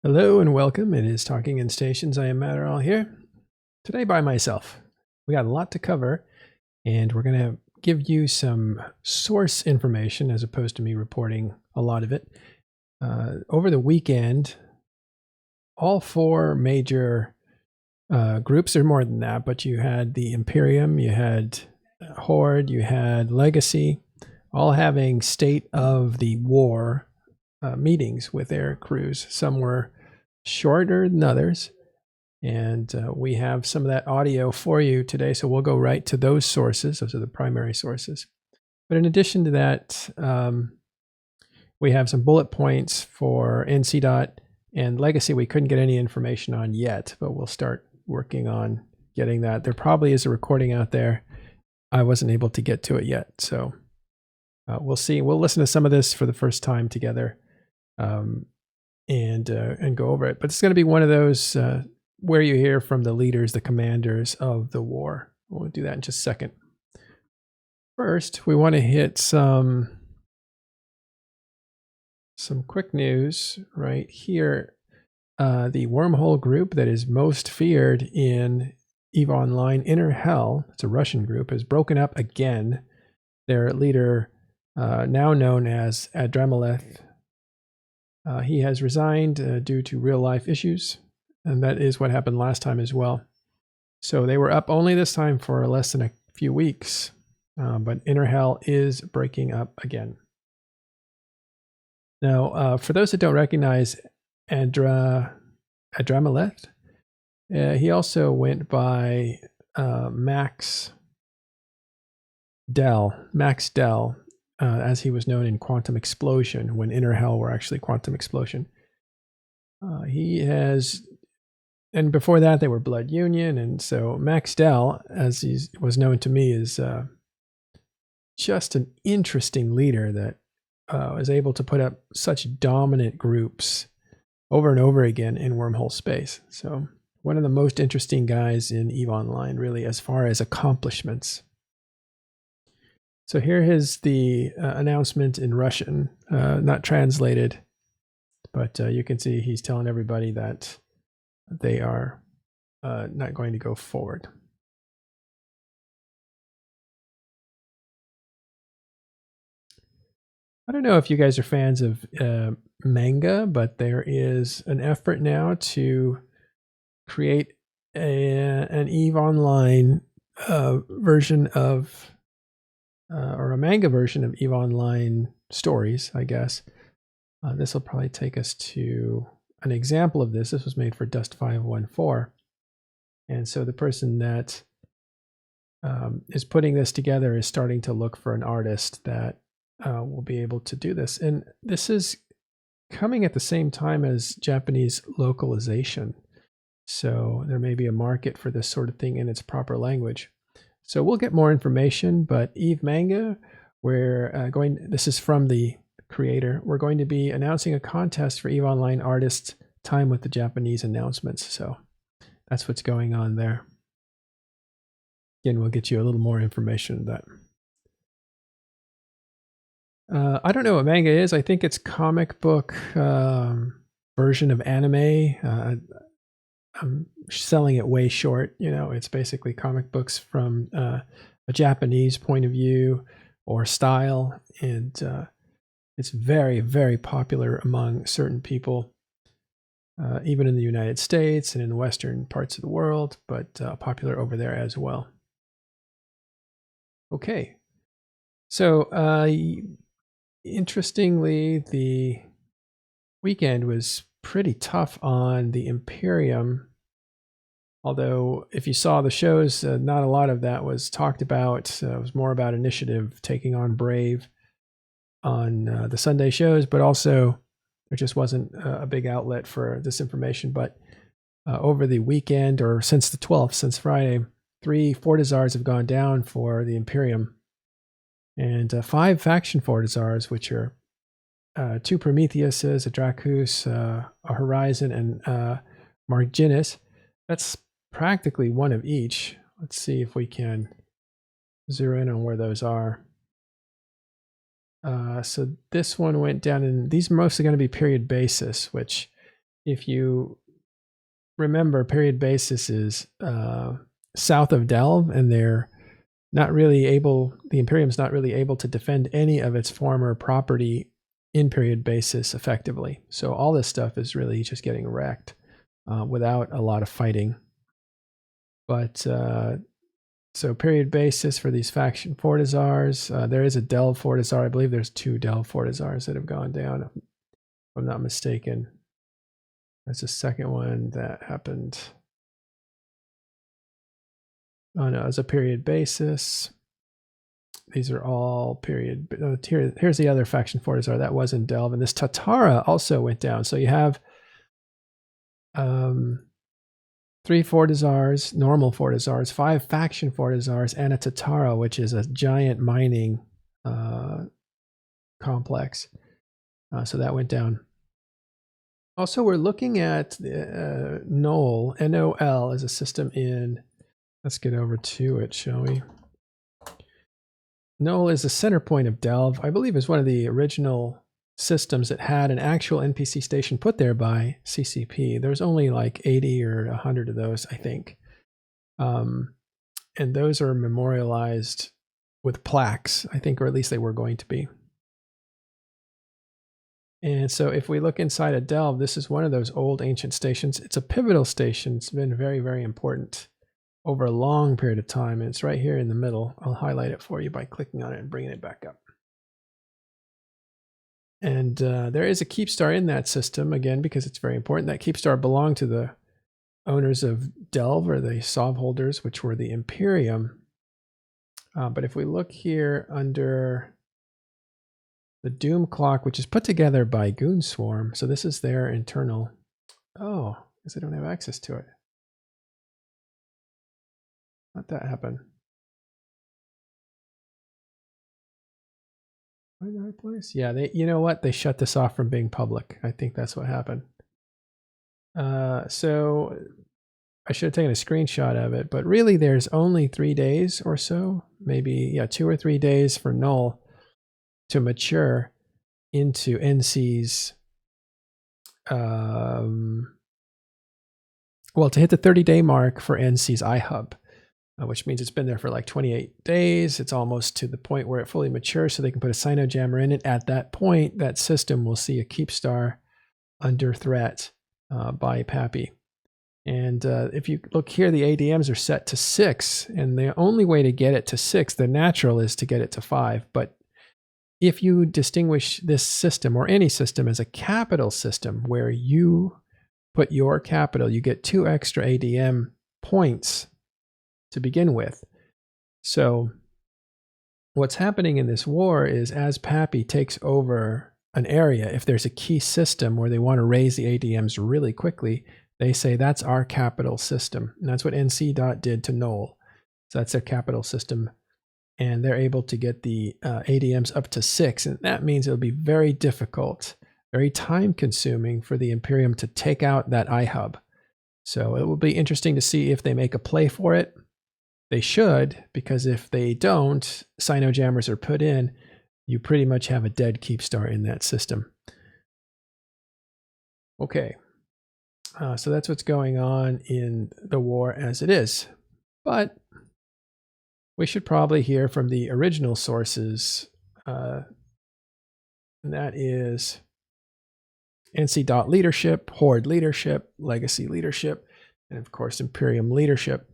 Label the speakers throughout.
Speaker 1: Hello and welcome. It is Talking in Stations. I am Matterall here. Today by myself. We got a lot to cover, and we're going to give you some source information as opposed to me reporting a lot of it. Over the weekend, all four major groups, or more than that, but you had the Imperium, you had Horde, you had Legacy, all having state of the war meetings with their crews. Some were shorter than others, and we have some of that audio for you today, so we'll go right to those sources. Those are the primary sources. But in addition to that, we have some bullet points for NC. And Legacy we couldn't get any information on yet, but we'll start working on getting that. There probably is a recording out there. I wasn't able to get to it yet, so we'll see. We'll listen to some of this for the first time together, and go over it. But it's going to be one of those where you hear from the leaders, the commanders of the war. We'll do that in just a second. First, we want to hit some quick news right here. The wormhole group that is most feared in EVE Online, Inner Hell, it's a Russian group, has broken up again. Their leader, now known as Adramelech, he has resigned due to real-life issues, and that is what happened last time as well. So they were up only this time for less than a few weeks, but Inner Hell is breaking up again. Now, for those that don't recognize Adramelech, he also went by Max Dell, as he was known in Quantum Explosion, when Inner Hell were actually Quantum Explosion. He has, and before that they were Blood Union, and so Max Dell, as he was known to me, is just an interesting leader that was able to put up such dominant groups over and over again in wormhole space. So one of the most interesting guys in EVE Online, really, as far as accomplishments. So here is the announcement in Russian, not translated, but you can see he's telling everybody that they are not going to go forward. I don't know if you guys are fans of manga, but there is an effort now to create an EVE Online version of, or a manga version of EVE Online stories, I guess. This will probably take us to an example of this. This was made for Dust 514. And so the person that is putting this together is starting to look for an artist that will be able to do this. And this is coming at the same time as Japanese localization. So there may be a market for this sort of thing in its proper language. So we'll get more information, but EVE Manga, this is from the creator, we're going to be announcing a contest for EVE Online artists, time with the Japanese announcements. So that's what's going on there. Again, we'll get you a little more information on that. I don't know what manga is. I think it's comic book version of anime. I'm selling it way short. You know, it's basically comic books from a Japanese point of view or style, and it's very, very popular among certain people, even in the United States and in the Western parts of the world, but popular over there as well. Okay, so interestingly, the weekend was pretty tough on the Imperium. Although if you saw the shows, not a lot of that was talked about. It was more about Initiative taking on Brave on the Sunday shows, but also there just wasn't a big outlet for this information. But over the weekend, or since the 12th, since Friday, 3 Fortizars have gone down for the Imperium. And 5 faction Fortizars, which are 2 Prometheuses, a Dracus, a Horizon, and Marginis. That's practically one of each. Let's see if we can zero in on where those are. So this one went down, and these are mostly going to be period basis, which if you remember, period basis is south of Delve, and they're not really able, the Imperium's not really able to defend any of its former property in period basis effectively. So all this stuff is really just getting wrecked without a lot of fighting. But so period basis for these faction Fortizars, there is a Delve Fortizar. I believe there's 2 Delve Fortizars that have gone down, if I'm not mistaken. That's the second one that happened. Oh no, it's a period basis. These are all period. Here's the other faction Fortizar that was in Delve, and this Tatara also went down. So you have 3 Fortizars, normal Fortizars, 5 faction Fortizars, and a Tatara, which is a giant mining complex. So that went down. Also, we're looking at NOL, N-O-L, as a system in, let's get over to it, shall we? NOL is the center point of Delve. I believe is one of the original systems that had an actual NPC station put there by CCP. There's only like 80 or 100 of those, I think. And those are memorialized with plaques, I think, or at least they were going to be. And so if we look inside of Delve, this is one of those old ancient stations. It's a pivotal station. It's been very, very important over a long period of time. And it's right here in the middle. I'll highlight it for you by clicking on it and bringing it back up. And there is a keep star in that system, again, because it's very important. That keep star belonged to the owners of Delve, or the Sov holders, which were the Imperium. But if we look here under the Doom Clock, which is put together by Goon Swarm, so this is their internal. Oh, because I don't have access to it. Let that happen. Am I in the right place? Yeah, you know what? They shut this off from being public. I think that's what happened. So I should have taken a screenshot of it, but really there's only 3 days or so, maybe, yeah, 2 or 3 days for Null to mature into NC's, well, to hit the 30-day mark for NC's iHub, which means it's been there for like 28 days. It's almost to the point where it fully matures, so they can put a Sino Jammer in it. At that point, that system will see a keep star under threat by PAPI. And if you look here, the ADMs are set to 6, and the only way to get it to 6, the natural, is to get it to 5. But if you distinguish this system, or any system, as a capital system where you put your capital, you get 2 extra ADM points to begin with. So what's happening in this war is, as PAPI takes over an area, if there's a key system where they want to raise the ADMs really quickly, they say that's our capital system. And that's what NC. did to Null. So that's their capital system. And they're able to get the ADMs up to 6. And that means it'll be very difficult, very time consuming for the Imperium to take out that iHub. So it will be interesting to see if they make a play for it. They should, because if they don't, Sino Jammers are put in, you pretty much have a dead keep star in that system. Okay. So that's what's going on in the war as it is. But we should probably hear from the original sources, and that is NC. Leadership, Horde leadership, Legacy leadership, and of course Imperium leadership,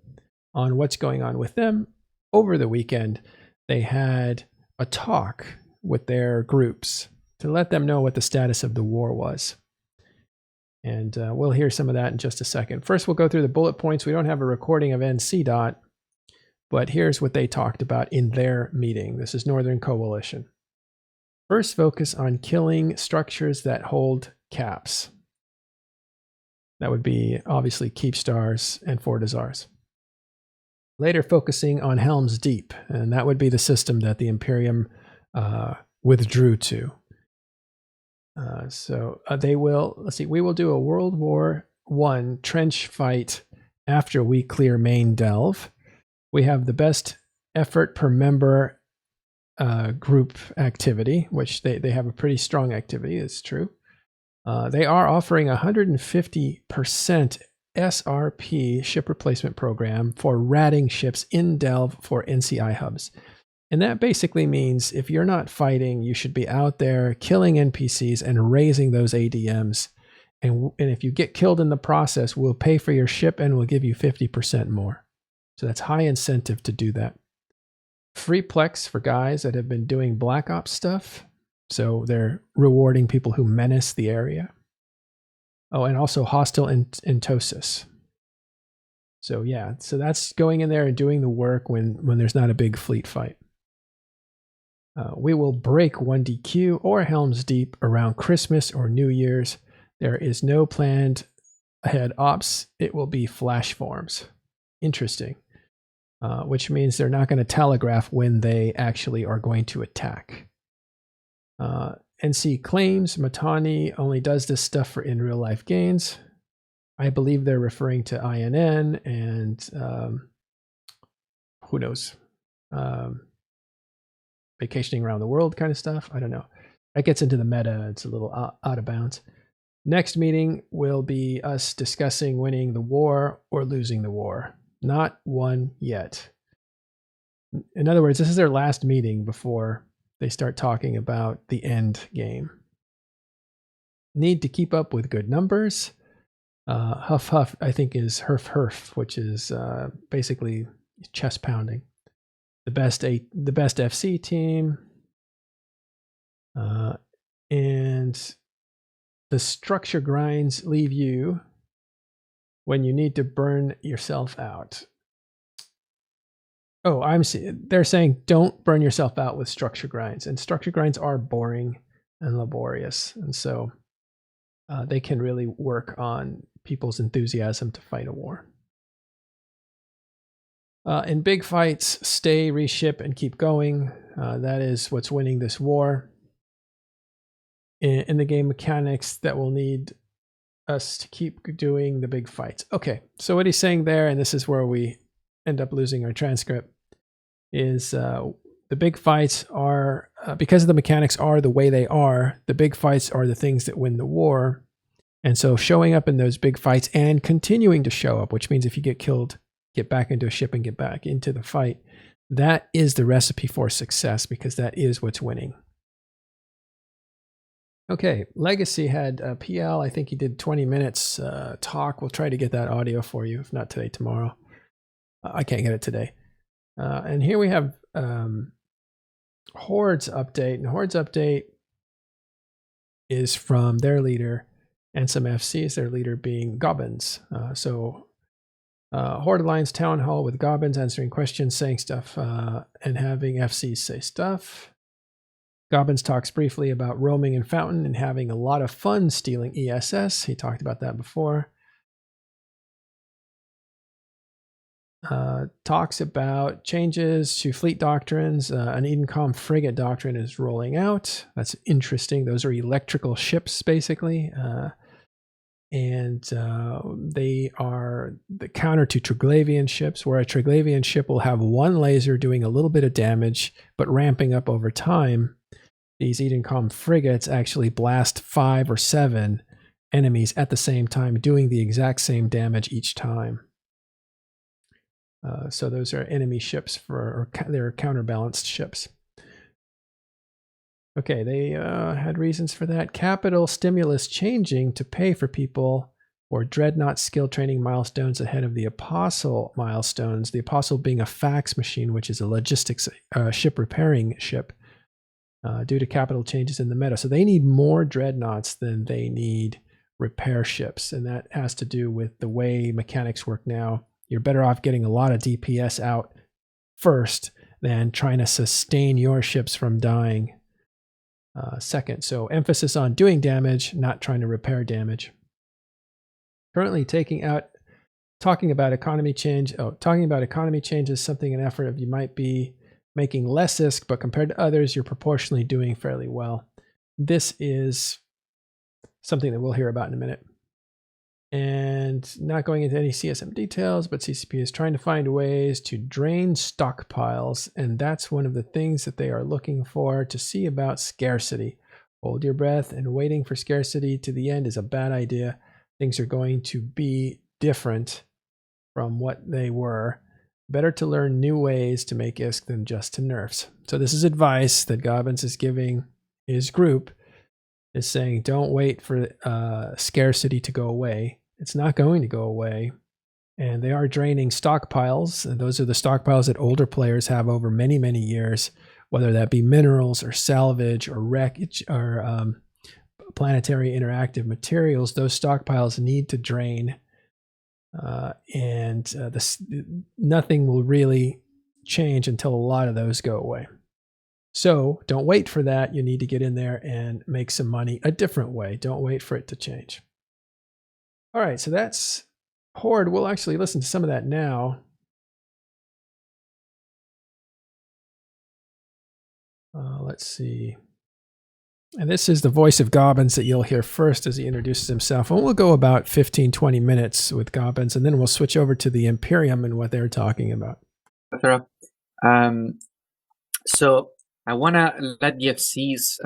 Speaker 1: on what's going on with them. Over the weekend, they had a talk with their groups to let them know what the status of the war was. And we'll hear some of that in just a second. First, we'll go through the bullet points. We don't have a recording of NC. But here's what they talked about in their meeting. This is Northern Coalition. First, focus on killing structures that hold caps. That would be obviously keep stars and Fortizars. Later, focusing on Helm's Deep, and that would be the system that the Imperium withdrew to. They will, let's see, we will do a World War I trench fight after we clear main Delve. We have the best effort per member group activity, which they have a pretty strong activity, it's true. They are offering 150% SRP ship replacement program for ratting ships in Delve for NCI hubs. And that basically means if you're not fighting, you should be out there killing NPCs and raising those ADMs. And if you get killed in the process, we'll pay for your ship and we'll give you 50% more. So that's high incentive to do that. Free Plex for guys that have been doing Black Ops stuff. So they're rewarding people who menace the area. Oh, and also hostile entosis. So yeah, so that's going in there and doing the work when there's not a big fleet fight. We will break 1DQ or Helm's Deep around Christmas or New Year's. There is no planned ahead ops. It will be flash forms. Interesting. Which means they're not going to telegraph when they actually are going to attack. NC claims Matani only does this stuff for in real life gains. I believe they're referring to INN and who knows, vacationing around the world kind of stuff. I don't know. That gets into the meta. It's a little out of bounds. Next meeting will be us discussing winning the war or losing the war. Not won yet. In other words, this is their last meeting before they start talking about the end game. Need to keep up with good numbers. Huff Huff, I think, is Herf Herf, which is basically chest pounding. The best FC team. And the structure grinds leave you when you need to burn yourself out. Oh, they're saying don't burn yourself out with structure grinds. And structure grinds are boring and laborious. And so they can really work on people's enthusiasm to fight a war. In big fights, stay, reship, and keep going. That is what's winning this war. In the game mechanics that will need us to keep doing the big fights. Okay, so what he's saying there, and this is where we end up losing our transcript, is the big fights are, because the mechanics are the way they are, the big fights are the things that win the war. And so showing up in those big fights and continuing to show up, which means if you get killed, get back into a ship and get back into the fight, that is the recipe for success, because that is what's winning. Okay, Legacy had PL. I think he did 20 minutes talk. We'll try to get that audio for you, if not today, tomorrow. I can't get it today. And here we have Horde's update. And Horde's update is from their leader and some FCs, their leader being Gobbins. Horde Alliance Town Hall with Gobbins answering questions, saying stuff, and having FCs say stuff. Gobbins talks briefly about roaming in Fountain and having a lot of fun stealing ESS. He talked about that before. Talks about changes to fleet doctrines. An Edencom frigate doctrine is rolling out. That's interesting. Those are electrical ships, basically. And they are the counter to Triglavian ships, where a Triglavian ship will have one laser doing a little bit of damage, but ramping up over time. These Edencom frigates actually blast 5 or 7 enemies at the same time, doing the exact same damage each time. So those are enemy ships, they're counterbalanced ships. Okay, they had reasons for that. Capital stimulus changing to pay for people for Dreadnought skill training milestones ahead of the Apostle milestones. The Apostle being a fax machine, which is a logistics ship repairing ship, due to capital changes in the meta. So they need more Dreadnoughts than they need repair ships. And that has to do with the way mechanics work now. You're better off getting a lot of DPS out first than trying to sustain your ships from dying second. So emphasis on doing damage, not trying to repair damage. Currently talking about economy change. Talking about economy change is something, an effort of you might be making less ISK, but compared to others, you're proportionally doing fairly well. This is something that we'll hear about in a minute. And not going into any CSM details, but CCP is trying to find ways to drain stockpiles, and that's one of the things that they are looking for to see about scarcity. Hold your breath, and waiting for scarcity to the end is a bad idea. Things are going to be different from what they were. Better to learn new ways to make ISK than just to nerfs. So this is advice that Gobbins is giving his group, is saying don't wait for scarcity to go away. It's not going to go away. And they are draining stockpiles. And those are the stockpiles that older players have over many, many years, whether that be minerals or salvage or wreckage or planetary interactive materials. Those stockpiles need to drain. Nothing will really change until a lot of those go away. So don't wait for that. You need to get in there and make some money a different way. Don't wait for it to change. All right, so that's Horde. We'll actually listen to some of that now. Let's see. And this is the voice of Gobbins that you'll hear first as he introduces himself. And we'll go about 15, 20 minutes with Gobbins, and then we'll switch over to the Imperium and what they're talking about.
Speaker 2: So I want to let the FCs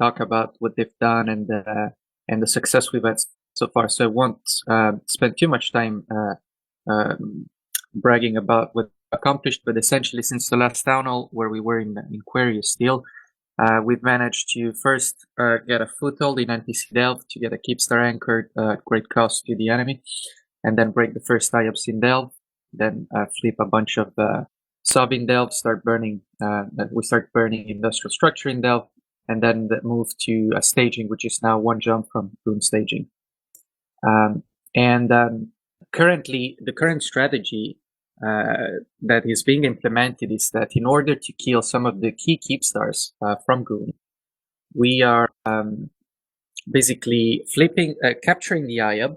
Speaker 2: talk about what they've done and the success we've had so far. So I won't spend too much time bragging about what accomplished, but essentially since the last town hall where we were in Aquarius still, we've managed to first get a foothold in NPC Delve to get a Keepstar anchored at great cost to the enemy, and then break the first IOPS in Delve, then flip a bunch of sub in Delve, we start burning industrial structure in Delve, and then move to a staging, which is now one jump from Rune staging. Currently, the current strategy that is being implemented is that in order to kill some of the key Keepstars from Goon, we are basically capturing the IOP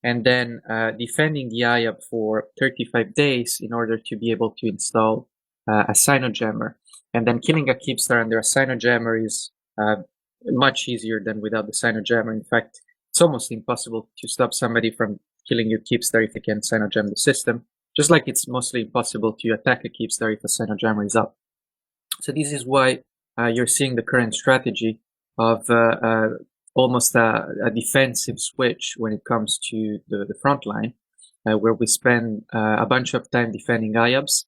Speaker 2: and then defending the IOP for 35 days in order to be able to install a Sinojammer. And then killing a Keepstar under a Sinojammer is much easier than without the Sinojammer. In fact, it's almost impossible to stop somebody from killing your Keepstar if they can Sinojam the system. Just like it's mostly impossible to attack a Keepstar if a Sinojammer is up. So this is why you're seeing the current strategy of almost a defensive switch when it comes to the front line, where we spend a bunch of time defending IOPS.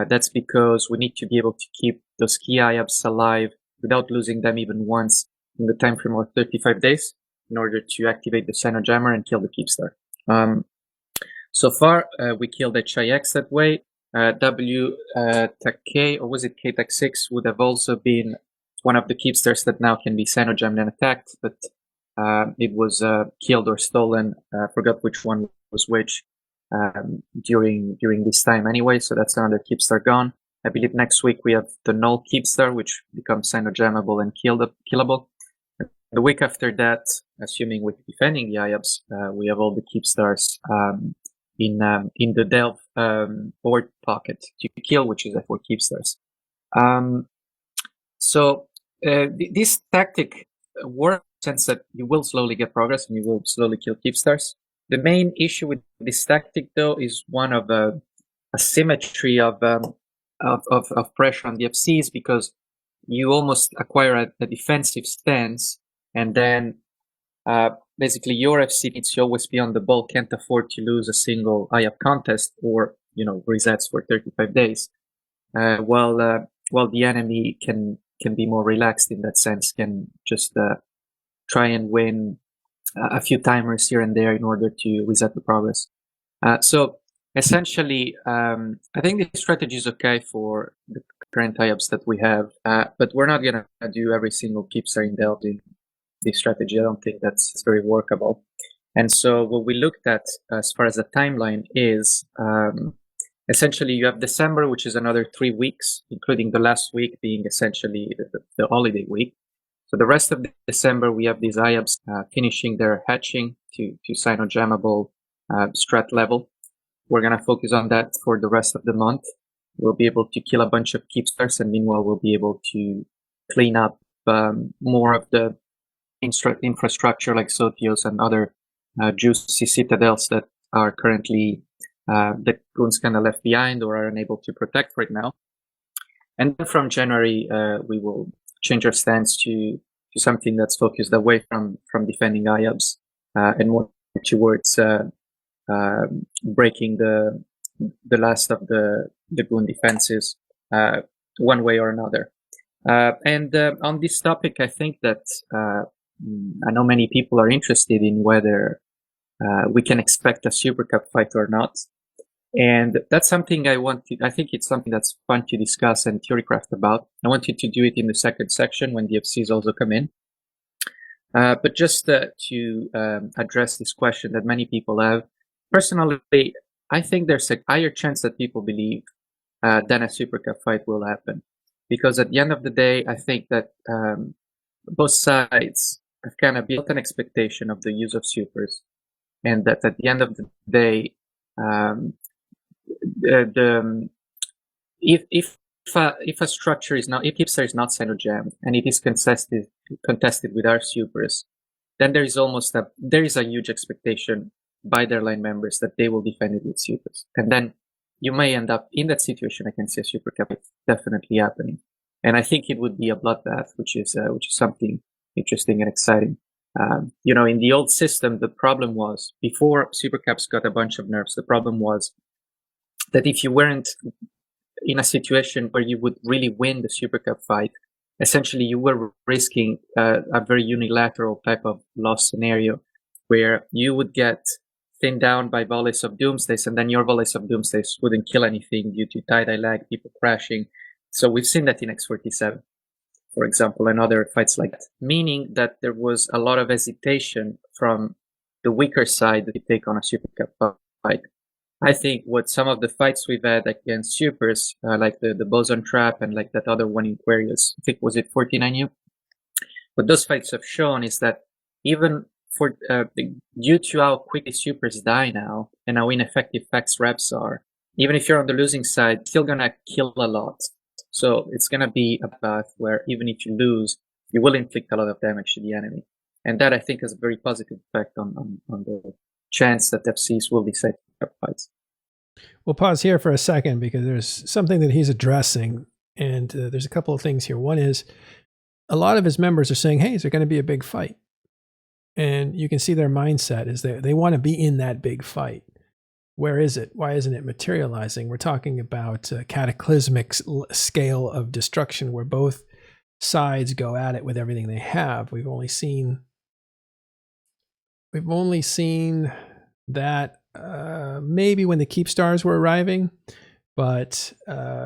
Speaker 2: That's because we need to be able to keep those key IOPS alive without losing them even once in the time frame of 35 days in order to activate the Sinojammer and kill the Keepstar. So far, we killed HIX that way. K, or was it KTAC6, would have also been one of the Keepstars that now can be Sinojammed and attacked, but it was killed or stolen. Forgot which one was which during this time anyway, so that's another Keepstar gone. I believe next week we have the Null Keepstar, which becomes Sinojammable and killable. The week after that, assuming we're defending the IOPS, we have all the Keepstars in the Delve Horde pocket to kill, which is for Keepstars. This tactic works in the sense that you will slowly get progress and you will slowly kill Keepstars. The main issue with this tactic, though, is one of asymmetry of pressure on the FCs, because you almost acquire a defensive stance, and then basically your FC needs to always be on the ball, can't afford to lose a single IOP contest or resets for 35 days, while the enemy can be more relaxed in that sense, can just try and win a few timers here and there in order to reset the progress. So essentially, I think the strategy is okay for the current IOPS that we have, but we're not going to do every single Keepstar in Delve in this strategy. I don't think that's very workable. And so what we looked at as far as the timeline is, essentially you have December, which is another 3 weeks, including the last week being essentially the holiday week. So the rest of December, we have these IOPS finishing their hatching to Sinojammable strat level. We're going to focus on that for the rest of the month. We'll be able to kill a bunch of Keepstars, and meanwhile we'll be able to clean up more of the infrastructure like Sotios and other juicy citadels that are currently that Goons kind of left behind or are unable to protect right now. And then from January, we will change our stance to to something that's focused away from defending IABs and more towards breaking the last of the goon defenses one way or another. And on this topic, I think that I know many people are interested in whether we can expect a Super Cup fight or not. And that's something I think it's something that's fun to discuss and theorycraft about. I wanted to do it in the second section when the FCs also come in. But just to address this question that many people have, personally, I think there's a higher chance that people believe than a Super Cup fight will happen. Because at the end of the day, I think that both sides have kind of built an expectation of the use of supers, and that at the end of the day, if a structure is not, if Keepstar is not Cyno-jammed and it is contested with our supers, then there is a huge expectation by their line members that they will defend it with supers, and then you may end up in that situation. I can see a Super Cup definitely happening, and I think it would be a bloodbath, which is something interesting and exciting. In the old system, the problem was, before Super Cups got a bunch of nerfs, the problem was that if you weren't in a situation where you would really win the Super Cup fight, essentially you were risking a very unilateral type of loss scenario where you would get thinned down by volleys of doomsdays, and then your volleys of doomsdays wouldn't kill anything due to tie-dye lag, people crashing. So we've seen that in X47, for example, and other fights like that, meaning that there was a lot of hesitation from the weaker side to take on a Super Cup fight. I think what some of the fights we've had against supers, like the Boson Trap and like that other one in Aquarius, I think, was it 49U? What those fights have shown is that even for due to how quickly supers die now and how ineffective fax reps are, even if you're on the losing side, it's still gonna kill a lot. So it's gonna be a path where even if you lose, you will inflict a lot of damage to the enemy, and that I think has a very positive effect on the chance that FCs will decide to fights.
Speaker 1: We'll pause here for a second because there's something that he's addressing, and there's a couple of things here. One is a lot of his members are saying, hey, is there going to be a big fight? And you can see their mindset is they want to be in that big fight. Where is it? Why isn't it materializing? We're talking about a cataclysmic scale of destruction where both sides go at it with everything they have. We've only seen that maybe when the Keepstars were arriving, but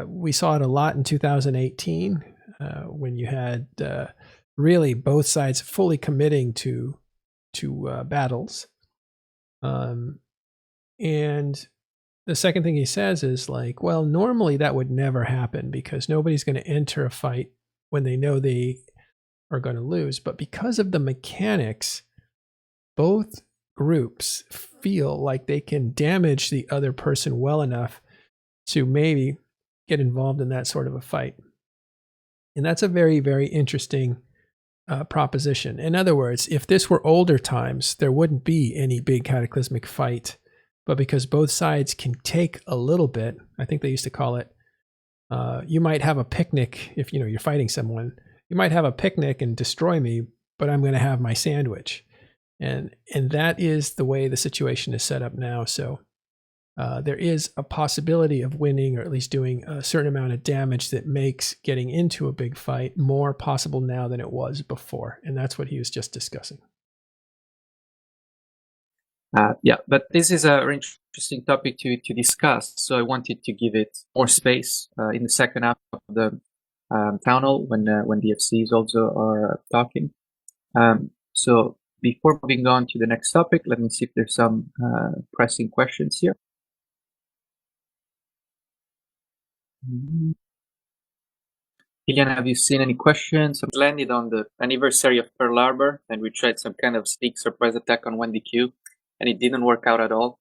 Speaker 1: we saw it a lot in 2018 when you had really both sides fully committing to battles. And the second thing he says is like, well, normally that would never happen because nobody's going to enter a fight when they know they are going to lose. But because of the mechanics, both groups feel like they can damage the other person well enough to maybe get involved in that sort of a fight. And that's a very, very interesting proposition. In other words, if this were older times, there wouldn't be any big cataclysmic fight. But because both sides can take a little bit, I think they used to call it, you might have a picnic if you're fighting someone. You might have a picnic and destroy me, but I'm going to have my sandwich. And that is the way the situation is set up now. So there is a possibility of winning, or at least doing a certain amount of damage that makes getting into a big fight more possible now than it was before. And that's what he was just discussing.
Speaker 2: Yeah, but this is a very interesting topic to discuss. So I wanted to give it more space in the second half of the panel when the FCs also are talking. So before moving on to the next topic, let me see if there's some pressing questions here. Ilian, have you seen any questions? I've landed on the anniversary of Pearl Harbor, and we tried some kind of sneak surprise attack on 1DQ, and it didn't work out at all.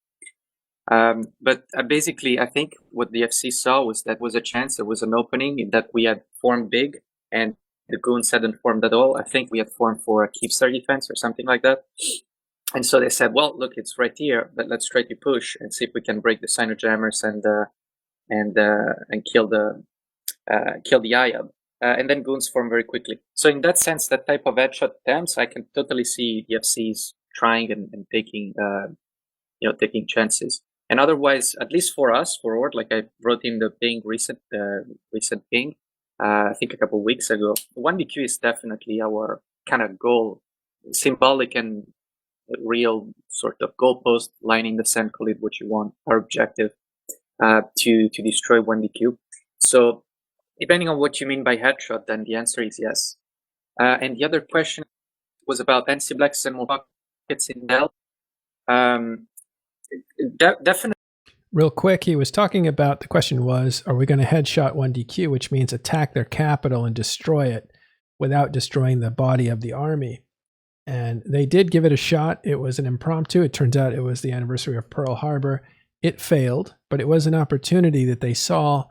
Speaker 2: But basically, I think what the FC saw was that was a chance, there was an opening that we had formed big, and the goons hadn't formed at all. I think we had formed for a Keepstar defense or something like that. And so they said, well, look, it's right here, but let's try to push and see if we can break the Cyno-jammers and kill the IAB. and then goons form very quickly. So in that sense, that type of headshot attempts, I can totally see the FCs trying and taking taking chances. And otherwise, at least for us, for Horde, like I wrote in the ping recent ping, I think a couple of weeks ago, 1DQ is definitely our kind of goal, symbolic and real sort of goalpost, line in the sand, call it what you want, our objective to destroy 1DQ. So depending on what you mean by headshot, then the answer is yes. And the other question was about NC-Blacks and more pockets in Dell. Definitely.
Speaker 1: Real quick, he was talking about, the question was, are we going to headshot 1DQ, which means attack their capital and destroy it without destroying the body of the army? And they did give it a shot. It was an impromptu. It turns out it was the anniversary of Pearl Harbor. It failed, but it was an opportunity that they saw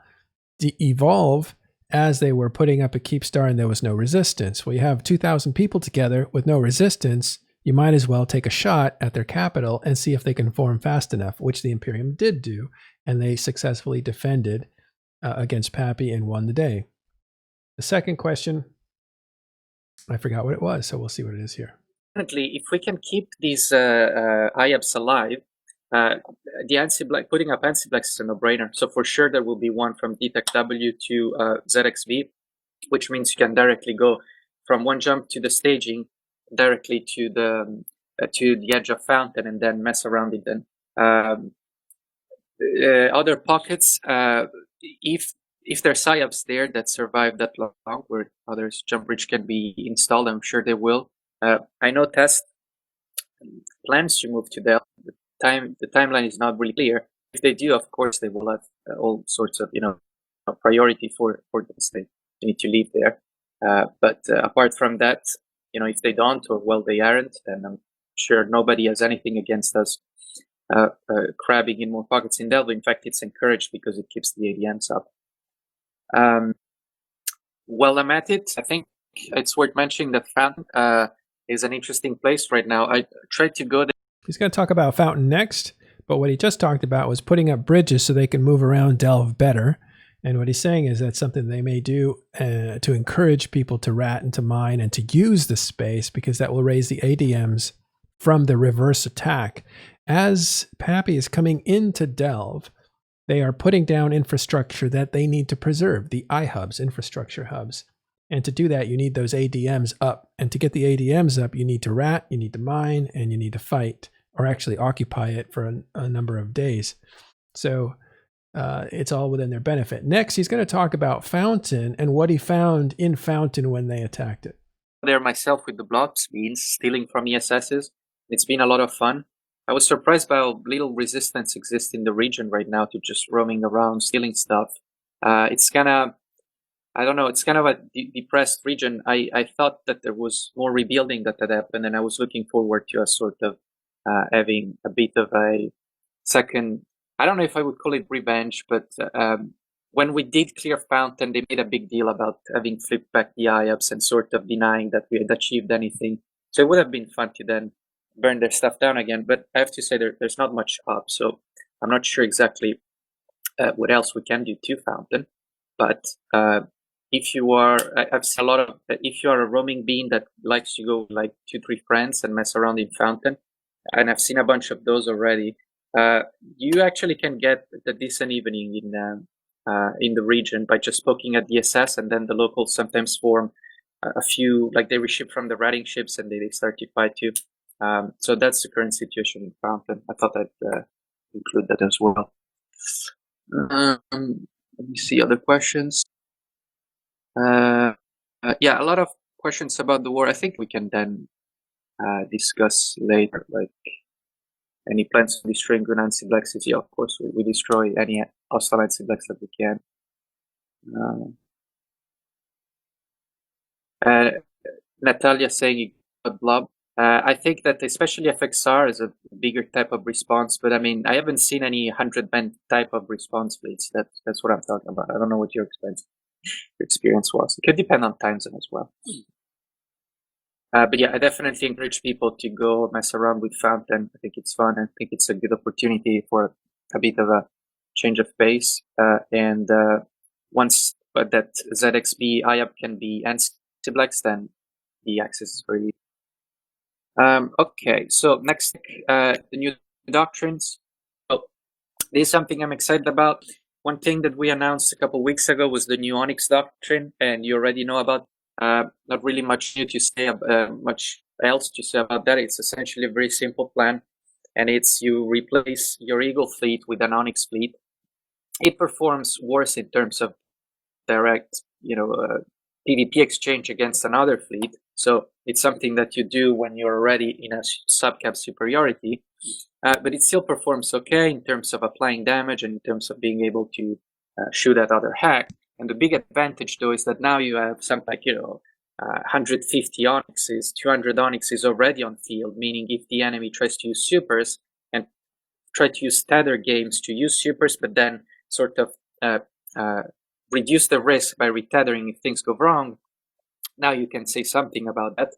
Speaker 1: evolve as they were putting up a keep star and there was no resistance. Well, you have 2,000 people together with no resistance. You might as well take a shot at their capital and see if they can form fast enough, which the Imperium did do, and they successfully defended against PAPI and won the day. The second question, I forgot what it was, so we'll see what it is here.
Speaker 2: Definitely, if we can keep these IABs alive, the anti-black, putting up anti-blacks is a no-brainer. So for sure there will be one from Detect W to ZXV, which means you can directly go from one jump to the staging directly to the edge of fountain and then mess around it. Then other pockets, if there's IABs there that survive that long, where others jump bridge can be installed, I'm sure they will. I know test plans to move to Dell. The timeline is not really clear. If they do, of course, they will have all sorts of priority for the state. You need to leave there. But apart from that, if they don't, or well, they aren't, then I'm sure nobody has anything against us crabbing in more pockets in Delta. In fact, it's encouraged because it keeps the ADMs up. While I'm at it, I think it's worth mentioning that Fountain is an interesting place right now. I tried to go there.
Speaker 1: He's going to talk about Fountain next, but what he just talked about was putting up bridges so they can move around Delve better. And what he's saying is that's something they may do to encourage people to rat and to mine and to use the space, because that will raise the ADMs from the reverse attack. As PAPI is coming into Delve, they are putting down infrastructure that they need to preserve, the iHubs, infrastructure hubs. And to do that, you need those ADMs up. And to get the ADMs up, you need to rat, you need to mine, and you need to fight, or actually occupy it for a number of days. So it's all within their benefit. Next, he's going to talk about Fountain and what he found in Fountain when they attacked it.
Speaker 2: There myself with the blob speeds, stealing from ESSs. It's been a lot of fun. I was surprised by how little resistance exists in the region right now to just roaming around, stealing stuff. It's kind of, I don't know, it's kind of a depressed region. I thought that there was more rebuilding that had happened, and I was looking forward to a sort of having a bit of a second, I don't know if I would call it revenge, but when we did clear Fountain, they made a big deal about having flipped back the IABs and sort of denying that we had achieved anything. So it would have been fun to then burn their stuff down again. But I have to say there's not much up, so I'm not sure exactly what else we can do to Fountain. But if you are, I've seen a lot of, if you are a roaming bean that likes to go like 2-3 friends and mess around in Fountain, and I've seen a bunch of those already, you actually can get a decent evening in the region by just poking at the SS, and then the locals sometimes form a few, like they reship from the ratting ships and they start to fight you. So that's the current situation in Fountain. I thought I'd include that as well. Let me see other questions. Yeah, a lot of questions about the war. I think we can then discuss later, like any plans to destroy good anti-black city. Of course, we destroy any hostile anti-blacks that we can. Natalia saying you got blob. I think that especially FXR is a bigger type of response, but I mean, I haven't seen any 100-man type of response fleets. That's what I'm talking about. I don't know what your experience was. It could depend on time zone as well. But yeah, I definitely encourage people to go mess around with Fountain. I think it's fun. I think it's a good opportunity for a bit of a change of pace. And once but that ZXB IAP can be anti-blacks, then the access is very easy. Okay, so next, the new doctrines. So this is something I'm excited about. One thing that we announced a couple weeks ago was the new Onyx Doctrine, and you already know about. Not really much new to say, much else to say about that. It's essentially a very simple plan, and it's you replace your Eagle fleet with an Onyx fleet. It performs worse in terms of direct, PvP exchange against another fleet. So it's something that you do when you're already in a subcap superiority, but it still performs okay in terms of applying damage and in terms of being able to shoot at other hack. And the big advantage, though, is that now you have something like 150 onyxes, 200 onyxes already on field, meaning if the enemy tries to use supers and try to use tether games to use supers, but then sort of reduce the risk by retethering if things go wrong, now you can say something about that.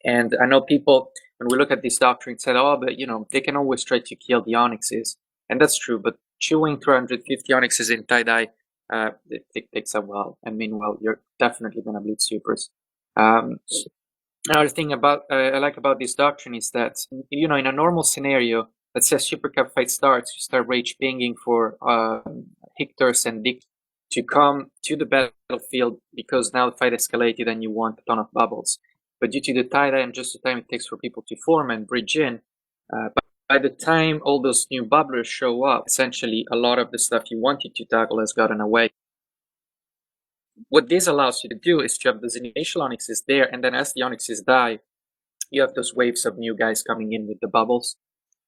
Speaker 2: And I know people, when we look at this doctrine, said, oh, but they can always try to kill the onyxes. And that's true, but chewing 350 onyxes in tie-dye, it takes a while. And meanwhile, you're definitely going to bleed supers. Another thing I like about this doctrine is that, in a normal scenario, let's say a super cup fight starts, you start rage pinging for Hictors and Dick to come to the battlefield because now the fight escalated and you want a ton of bubbles. But due to the tie-dye and just the time it takes for people to form and bridge in, by the time all those new bubblers show up, essentially a lot of the stuff you wanted to tackle has gotten away. What this allows you to do is to have those initial onyxes there, and then as the onyxes die, you have those waves of new guys coming in with the bubbles.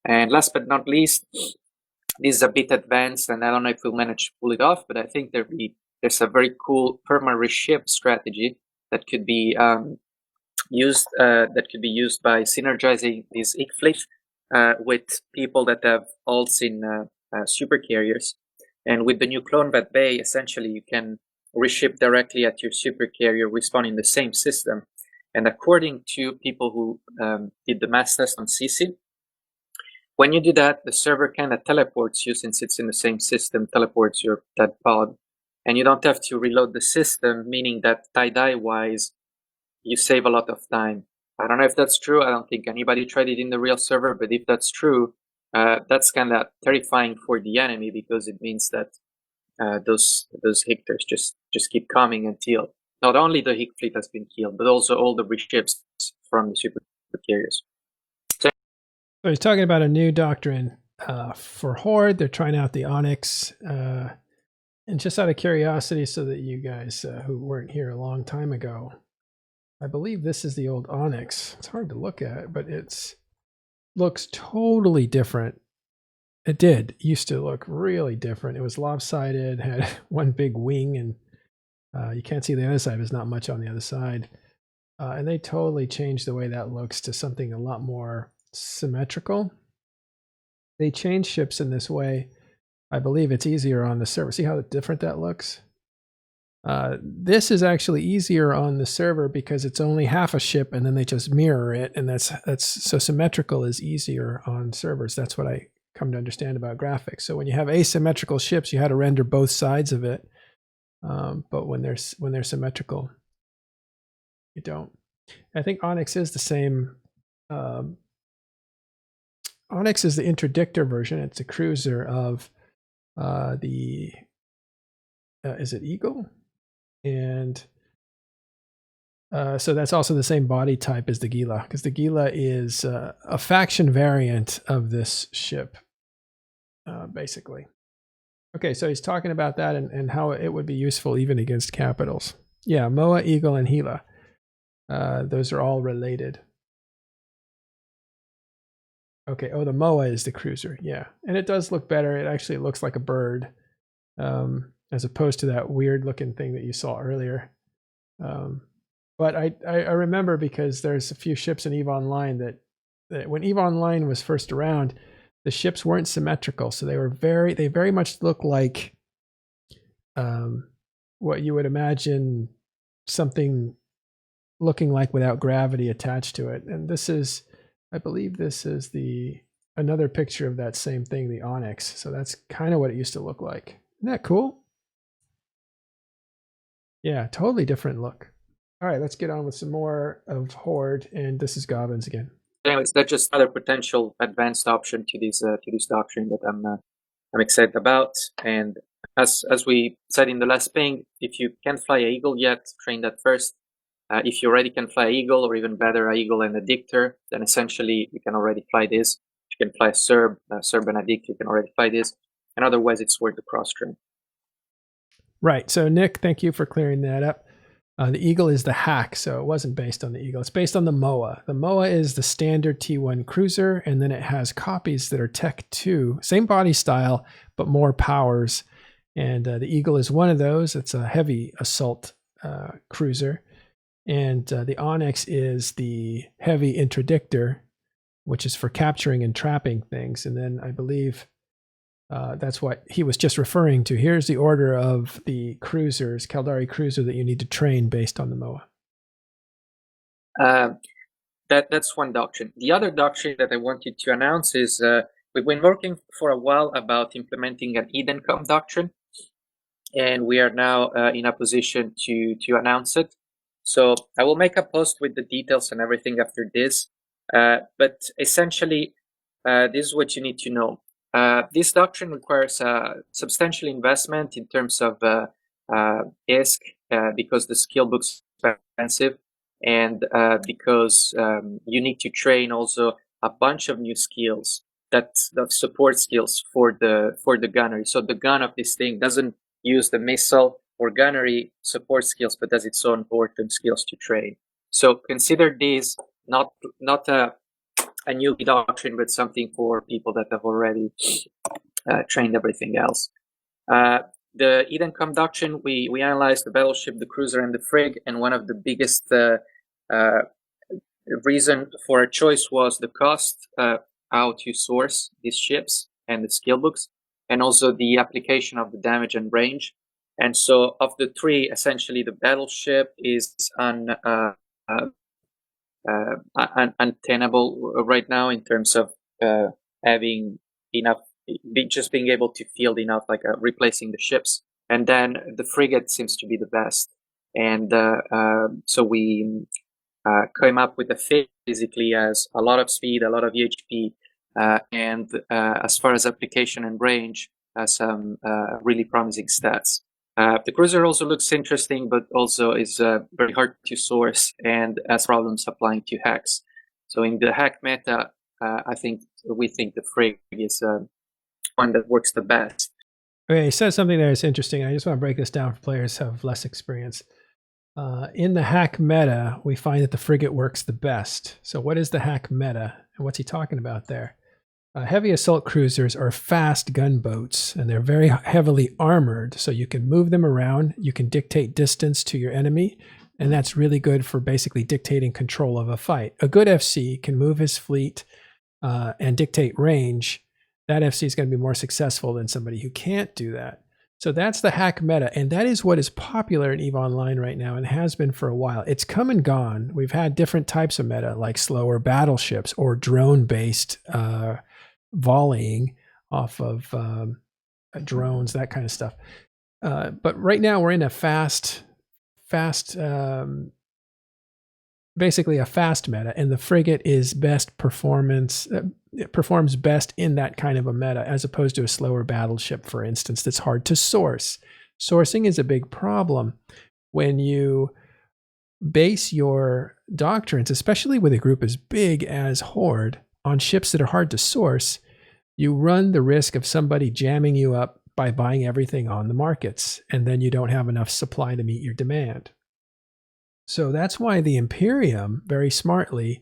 Speaker 2: And last but not least, this is a bit advanced, and I don't know if we'll manage to pull it off, but I think there's a very cool perma-reship strategy that could be used by synergizing this Ig fleet with people that have alts in super carriers. And with the new clone vet bay, essentially you can reship directly at your super carrier, respawn in the same system. And according to people who did the mass test on CC, when you do that, the server kind of teleports you, since it's in the same system, teleports your dead pod. And you don't have to reload the system, meaning that tie-dye wise, you save a lot of time. I don't know if that's true. I don't think anybody tried it in the real server, but if that's true, that's kind of terrifying for the enemy, because it means that those Hictors just keep coming until not only the Hic fleet has been killed, but also all the reships from the super carriers.
Speaker 1: So he's talking about a new doctrine for Horde. They're trying out the Onyx. And just out of curiosity, so that you guys who weren't here a long time ago, I believe this is the old Onyx. It's hard to look at, but it looks totally different. It used to look really different. It was lopsided, had one big wing, and you can't see the other side. There's not much on the other side. And they totally changed the way that looks to something a lot more symmetrical. They changed ships in this way. I believe it's easier on the server. See how different that looks? This is actually easier on the server because it's only half a ship and then they just mirror it, and that's so symmetrical is easier on servers. That's what I come to understand about graphics. So when you have asymmetrical ships, you had to render both sides of it. But when they're symmetrical, you don't. I think Onyx is the same. Onyx is the interdictor version. It's a cruiser of is it Eagle? And so that's also the same body type as the Gila, because the Gila is a faction variant of this ship, basically. Okay, so he's talking about that and how it would be useful even against capitals. Yeah, Moa, Eagle, and Gila. Those are all related. Okay, oh, the Moa is the cruiser, yeah. And it does look better. It actually looks like a bird, as opposed to that weird looking thing that you saw earlier. But I remember, because there's a few ships in EVE Online that when EVE Online was first around, the ships weren't symmetrical. So they very much look like what you would imagine something looking like without gravity attached to it. And this is, I believe this is another picture of that same thing, the Onyx. So that's kind of what it used to look like. Isn't that cool? Yeah, totally different look. All right, let's get on with some more of Horde, and this is Goblins again.
Speaker 2: Anyways, that's just another potential advanced option to this doctrine that I'm excited about. And as we said in the last ping, if you can't fly a eagle yet, train that first. If you already can fly eagle, or even better, a eagle and a dictor, then essentially you can already fly this. You can fly a Serb and a dictor, you can already fly this. And otherwise, it's worth the cross train.
Speaker 1: Right. So Nick, thank you for clearing that up. The Eagle is the hack, so it wasn't based on the Eagle. It's based on the MOA. The MOA is the standard T1 cruiser, and then it has copies that are Tech 2, same body style, but more powers. And the Eagle is one of those. It's a heavy assault cruiser. And the Onyx is the heavy interdictor, which is for capturing and trapping things. And then I believe that's what he was just referring to. Here's the order of the cruisers, Caldari cruiser, that you need to train based on the MOA.
Speaker 2: That's one doctrine. The other doctrine that I wanted to announce is we've been working for a while about implementing an Edencom doctrine, and we are now in a position to announce it. So I will make a post with the details and everything after this. But essentially, this is what you need to know. This doctrine requires a substantial investment in terms of ISK because the skill books are expensive, and because you need to train also a bunch of new skills that support skills for the gunnery. So the gun of this thing doesn't use the missile or gunnery support skills, but has its own important skills to train. So consider this not a new doctrine, but something for people that have already trained everything else. The Edencom doctrine, we analyzed the battleship, the cruiser, and the frigate, and one of the biggest reason for a choice was the cost, how to source these ships and the skill books, and also the application of the damage and range. And so of the three, essentially the battleship is untenable right now in terms of having enough, just being able to field enough, like replacing the ships. And then the frigate seems to be the best. And so we came up with a fit basically as a lot of speed, a lot of EHP, and as far as application and range, some really promising stats. The cruiser also looks interesting, but also is very hard to source and has problems applying to hacks. So in the hack meta, we think the frigate is one that works the best.
Speaker 1: Okay, he says something there is interesting. I just want to break this down for players who have less experience. In the hack meta, we find that the frigate works the best. So what is the hack meta, and what's he talking about there? Heavy assault cruisers are fast gunboats, and they're very heavily armored, so you can move them around. You can dictate distance to your enemy, and that's really good for basically dictating control of a fight. A good FC can move his fleet and dictate range. That FC is going to be more successful than somebody who can't do that. So that's the hack meta, and that is what is popular in EVE Online right now and has been for a while. It's come and gone. We've had different types of meta, like slower battleships or drone-based volleying off of drones, that kind of stuff. But right now we're in a basically a fast meta, and the frigate is best performance. It performs best in that kind of a meta, as opposed to a slower battleship, for instance, that's hard to source. Sourcing is a big problem when you base your doctrines, especially with a group as big as Horde, on ships that are hard to source. You run the risk of somebody jamming you up by buying everything on the markets, and then you don't have enough supply to meet your demand. So that's why the Imperium, very smartly,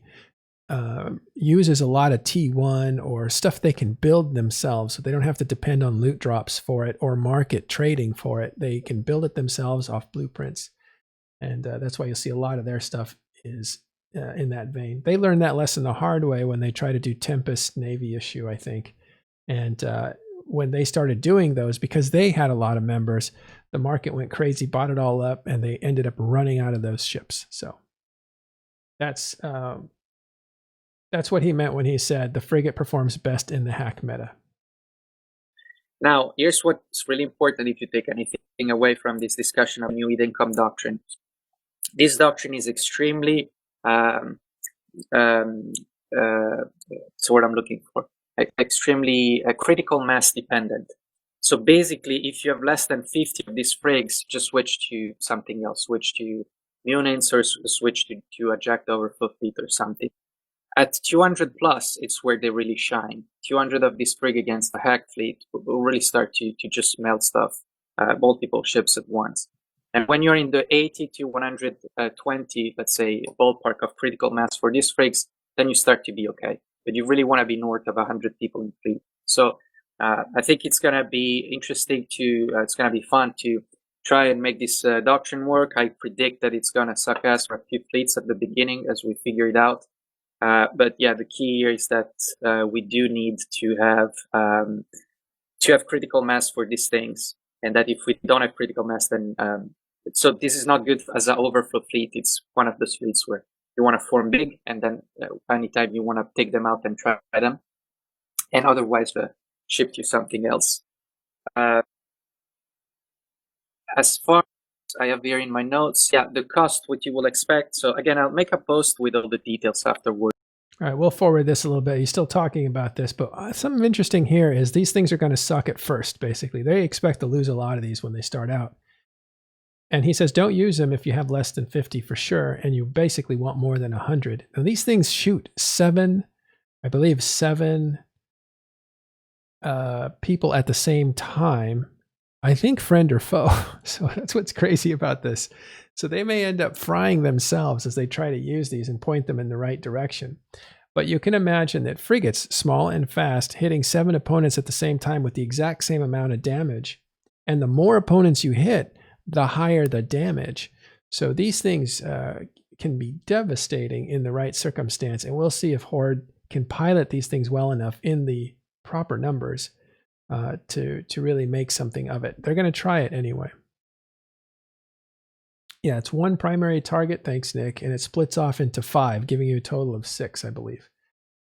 Speaker 1: uses a lot of T1 or stuff they can build themselves, so they don't have to depend on loot drops for it or market trading for it. They can build it themselves off blueprints, and that's why you'll see a lot of their stuff is in that vein. They learned that lesson the hard way when they tried to do Tempest Navy issue, I think. And when they started doing those, because they had a lot of members, the market went crazy, bought it all up, and they ended up running out of those ships. So that's what he meant when he said the frigate performs best in the hack meta.
Speaker 2: Now, here's what's really important if you take anything away from this discussion of New Income Doctrine. This doctrine is extremely, that's what I'm looking for, extremely critical mass dependent. So basically, if you have less than 50 of these frigs, just switch to something else, switch to Munins or switch to a Jacked Overflow fleet or something. At 200 plus, it's where they really shine. 200 of this frig against the hack fleet will really start to just melt stuff, multiple ships at once. And when you're in the 80 to 120, let's say, ballpark of critical mass for these frigs, then you start to be okay. But you really want to be north of 100 people in the fleet. So I think it's going to be interesting it's going to be fun to try and make this doctrine work. I predict that it's going to suck ass for a few fleets at the beginning as we figure it out. But yeah, the key here is that we do need to have critical mass for these things, and that if we don't have critical mass, then so this is not good as an overflow fleet. It's one of those fleets where you want to form big, and then anytime you want to take them out and try them, and otherwise ship to something else. As far as I have here in my notes, yeah, the cost, what you will expect. So again, I'll make a post with all the details afterwards.
Speaker 1: All right, we'll forward this a little bit. He's still talking about this, but something interesting here is these things are going to suck at first, basically. They expect to lose a lot of these when they start out. And he says, don't use them if you have less than 50 for sure, and you basically want more than 100. Now, these things shoot seven people at the same time. I think friend or foe. So that's what's crazy about this. So they may end up frying themselves as they try to use these and point them in the right direction. But you can imagine that frigates, small and fast, hitting 7 opponents at the same time with the exact same amount of damage. And the more opponents you hit, the higher the damage. So these things can be devastating in the right circumstance. And we'll see if Horde can pilot these things well enough in the proper numbers to really make something of it. They're going to try it anyway. Yeah, it's one primary target, thanks, Nick, and it splits off into 5, giving you a total of 6, I believe.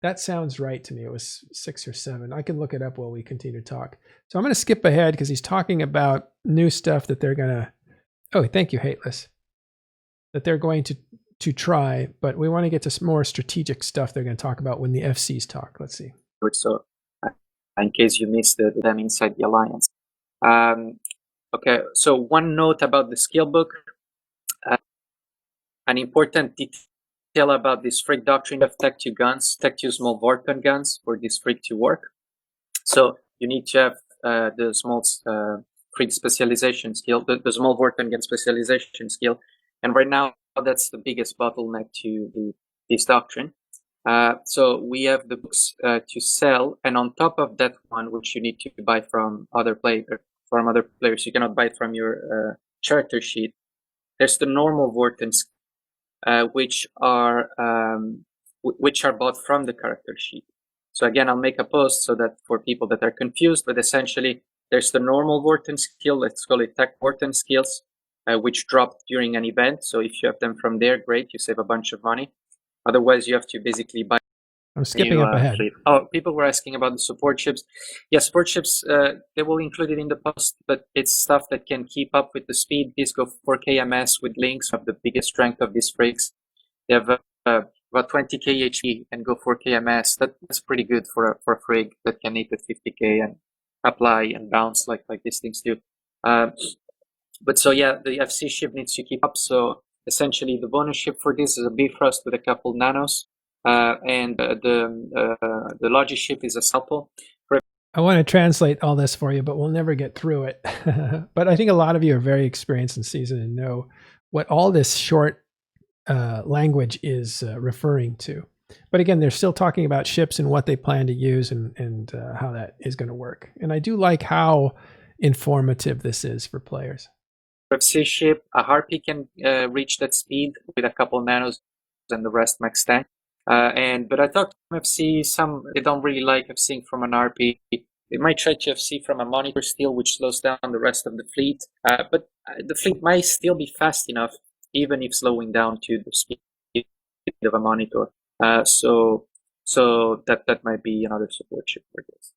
Speaker 1: That sounds right to me. It was 6 or 7. I can look it up while we continue to talk. So I'm going to skip ahead because he's talking about new stuff that they're going to... Oh, thank you, Hateless. That they're going to try, but we want to get to some more strategic stuff they're going to talk about when the FCs talk. Let's see.
Speaker 2: So, in case you missed them inside the Alliance. Okay, so one note about the skill book. An important detail about this frig doctrine of Tech 2 guns, Tech 2 small Vorpon guns for this frig to work. So you need to have the small frig specialization skill, the small Vorpon gun specialization skill. And right now, that's the biggest bottleneck to this doctrine. So we have the books to sell, and on top of that one, which you need to buy from other players, you cannot buy it from your charter sheet. There's the normal Vortons, which are bought from the character sheet. So again, I'll make a post so that for people that are confused, but essentially there's the normal Vorton skill, let's call it Tech Vorton skills, which drop during an event. So if you have them from there, great, you save a bunch of money. Otherwise, you have to basically buy.
Speaker 1: I'm skipping up ahead.
Speaker 2: Oh, people were asking about the support ships. Yeah, support ships, they will include it in the post, but it's stuff that can keep up with the speed. These go 4K MS with links of the biggest strength of these frigs. They have about 20k HP and go 4k MS. That's pretty good for a frig that can hit at 50k and apply and bounce like these things do. But so yeah, the FC ship needs to keep up. So essentially, the bonus ship for this is a Bifrost with a couple nanos. And the Logi ship is a Salpo.
Speaker 1: I want to translate all this for you, but we'll never get through it. But I think a lot of you are very experienced and seasoned and know what all this short language is referring to. But again, they're still talking about ships and what they plan to use and how that is going to work. And I do like how informative this is for players.
Speaker 2: FC ship, a Harpy can reach that speed with a couple nanos and the rest max tank. But I thought FC, they don't really like FCing from an RP. They might try to FC from a monitor still, which slows down the rest of the fleet. But the fleet might still be fast enough, even if slowing down to the speed of a monitor. So that might be another support ship for this.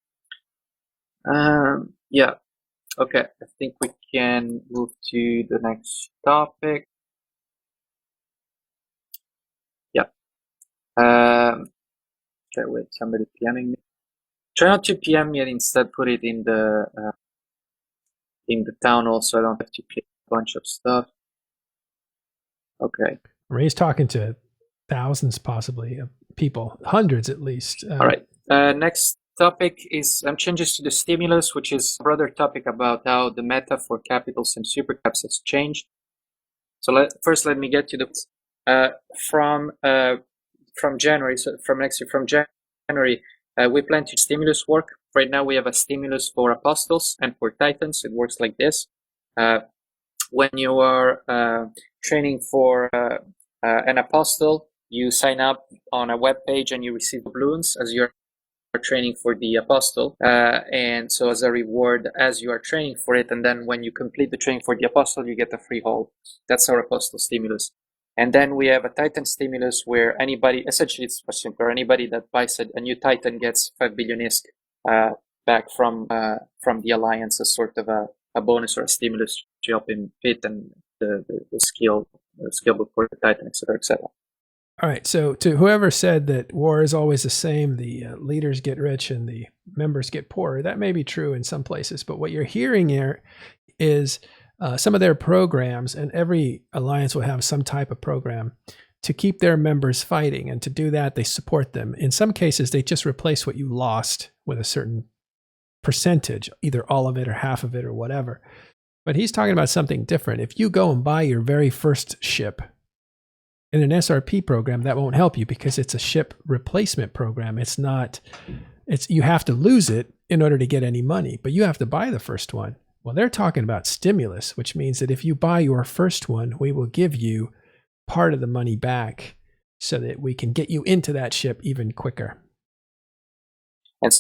Speaker 2: Yeah. Okay. I think we can move to the next topic. Yeah. Okay. Wait. Somebody PMing me. Try not to PM me and instead put it in the town also. I don't have to PM a bunch of stuff. Okay.
Speaker 1: Ray's talking to thousands, possibly, of people, hundreds at least.
Speaker 2: All right. Next topic is changes to the stimulus, which is a broader topic about how the meta for capitals and supercaps has changed. So let me get to the from January. So from next year, from January, we plan to stimulus work. Right now, we have a stimulus for apostles and for titans. It works like this: when you are training for an apostle, you sign up on a web page and you receive doubloons as you're training for the apostle, and so as a reward as you are training for it, and then when you complete the training for the apostle, you get a free haul. That's our apostle stimulus. And then we have a titan stimulus where anybody, essentially it's simpler, anybody that buys a new titan gets 5 billion ISK back from the alliance as sort of a bonus or a stimulus to help him fit and the skill book for the titan, etc., etc.
Speaker 1: All right. So to whoever said that war is always the same, the leaders get rich and the members get poorer, that may be true in some places. But what you're hearing here is some of their programs, and every alliance will have some type of program to keep their members fighting. And to do that, they support them. In some cases, they just replace what you lost with a certain percentage, either all of it or half of it or whatever. But he's talking about something different. If you go and buy your very first ship in an SRP program, that won't help you because it's a ship replacement program. You have to lose it in order to get any money, but you have to buy the first one. Well, they're talking about stimulus, which means that if you buy your first one, we will give you part of the money back so that we can get you into that ship even quicker.
Speaker 2: And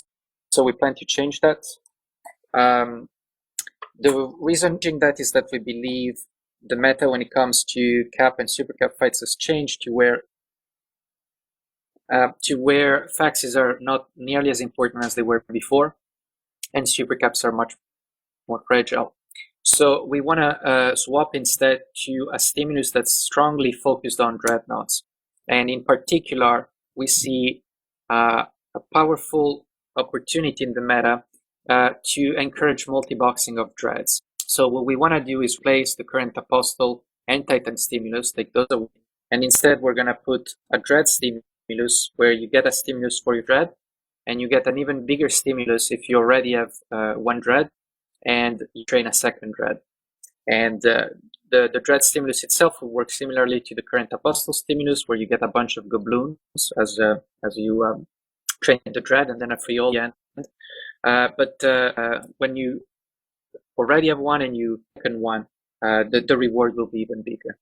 Speaker 2: so we plan to change that. The reason that is that we believe the meta when it comes to cap and super cap fights has changed to where faxes are not nearly as important as they were before, and super caps are much more fragile. So we want to swap instead to a stimulus that's strongly focused on dreadnoughts, and in particular, we see a powerful opportunity in the meta to encourage multi-boxing of dreads. So what we want to do is replace the current apostle and titan stimulus, take those away, and instead we're going to put a dread stimulus where you get a stimulus for your dread, and you get an even bigger stimulus if you already have one dread, and you train a second dread. And the dread stimulus itself will work similarly to the current apostle stimulus, where you get a bunch of doubloons as you train the dread, and then a free all at the end. But when you already have one and you second one, the reward will be even bigger.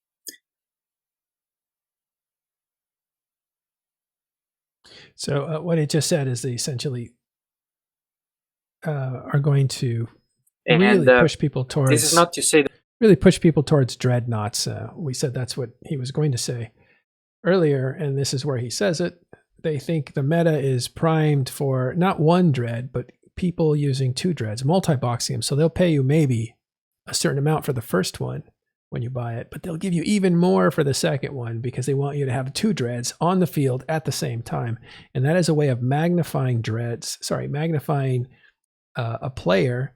Speaker 1: So what it just said is they essentially are going to really push people towards.
Speaker 2: This is not to say that
Speaker 1: really push people towards dreadnoughts. We said that's what he was going to say earlier, and this is where he says it. They think the meta is primed for not one dread, but people using two dreads, multi-boxing them. So they'll pay you maybe a certain amount for the first one when you buy it, but they'll give you even more for the second one because they want you to have two dreads on the field at the same time. And that is a way of magnifying a player.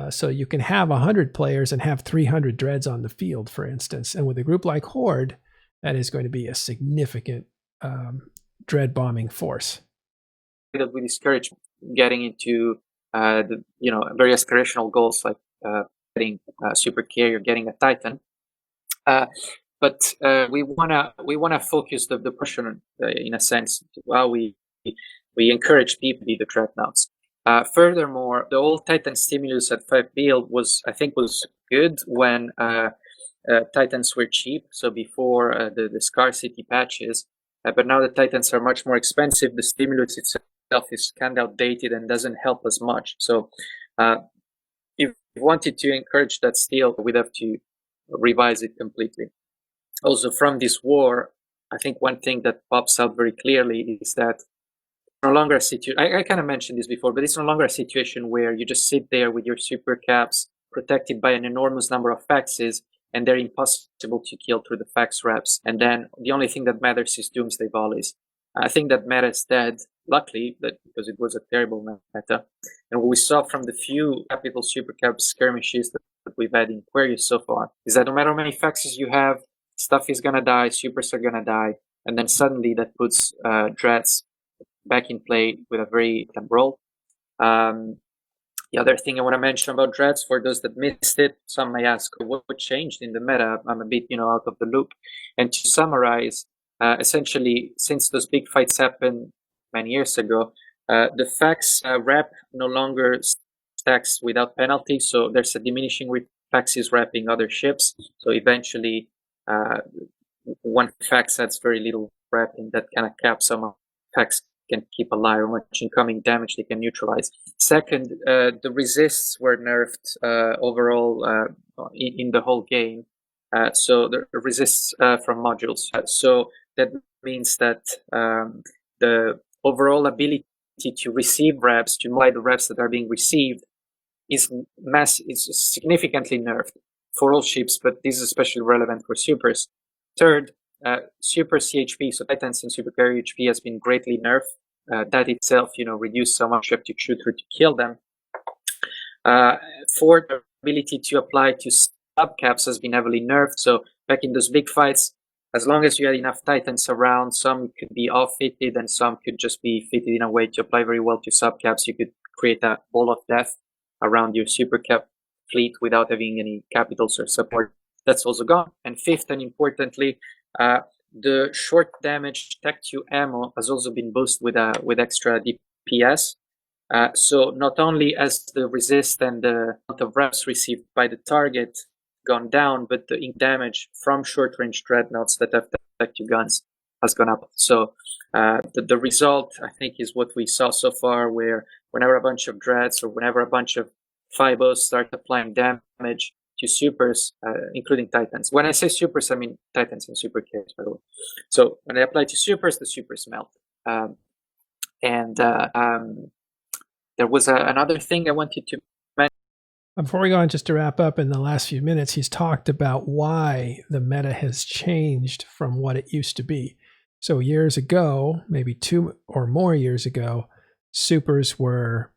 Speaker 1: So you can have 100 players and have 300 dreads on the field, for instance. And with a group like Horde, that is going to be a significant dread bombing force.
Speaker 2: That we discourage getting into the very aspirational goals like getting a super carrier, getting a titan. But we wanna focus the portion in a sense while we encourage people to be the dreadnoughts. Furthermore, the old Titan stimulus at 5 build was good when Titans were cheap, so before the scarcity patches. But now the Titans are much more expensive. The stimulus itself is kind of outdated and doesn't help as much. So if we wanted to encourage that still, we'd have to revise it completely. Also, from this war, I think one thing that pops out very clearly is that no longer a situation. I kind of mentioned this before, but it's no longer a situation where you just sit there with your super caps protected by an enormous number of faxes, and they're impossible to kill through the fax reps. And then the only thing that matters is doomsday volleys. I think that meta is dead, luckily, because it was a terrible meta. And what we saw from the few capital super cap skirmishes that we've had in Aquarius so far is that no matter how many faxes you have, stuff is gonna die, supers are gonna die, and then suddenly that puts dreads back in play with a very role. The other thing I want to mention about dreads, for those that missed it, some may ask what changed in the meta. I'm a bit, out of the loop. And to summarize, essentially, since those big fights happened many years ago, the fax rep no longer stacks without penalty. So there's a diminishing with faxes repping other ships. So eventually, one fax adds very little rep, and that kind of caps how much fax can keep alive, how much incoming damage they can neutralize. Second, the resists were nerfed overall in the whole game. So the resists from modules. So that means that the overall ability to receive reps, to multiply the reps that are being received, is significantly nerfed for all ships, but this is especially relevant for supers. Third, super CHP, so Titans and super carrier HP, has been greatly nerfed. That itself, reduced how much you have to shoot through to kill them. Fourth, the ability to apply to subcaps has been heavily nerfed. So back in those big fights, as long as you had enough Titans around, some could be off-fitted and some could just be fitted in a way to apply very well to subcaps. You could create a ball of death around your super cap fleet without having any capitals or support. That's also gone. And fifth, and importantly, the short damage Tech 2 ammo has also been boosted with extra DPS. So not only has the resist and the amount of reps received by the target gone down, but the ink damage from short-range dreadnoughts that have Tech 2 guns has gone up. So the result, I think, is what we saw so far, where whenever a bunch of dreads or whenever a bunch of Fibos start applying damage to supers, including Titans. When I say supers, I mean Titans and super carriers, by the way. So when I apply to supers, the supers melt. There was another thing I wanted to mention.
Speaker 1: Before we go on, just to wrap up, in the last few minutes, he's talked about why the meta has changed from what it used to be. So years ago, maybe 2 or more years ago, supers were,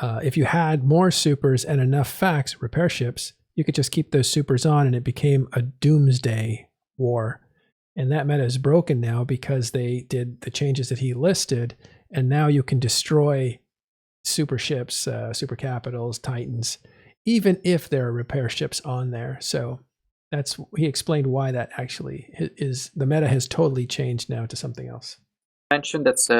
Speaker 1: if you had more supers and enough fax repair ships, you could just keep those supers on and it became a doomsday war. And that meta is broken now because they did the changes that he listed, and now you can destroy super ships, super capitals, Titans, even if there are repair ships on there. So he explained why that actually is. The meta has totally changed now to something else.
Speaker 2: Mentioned that's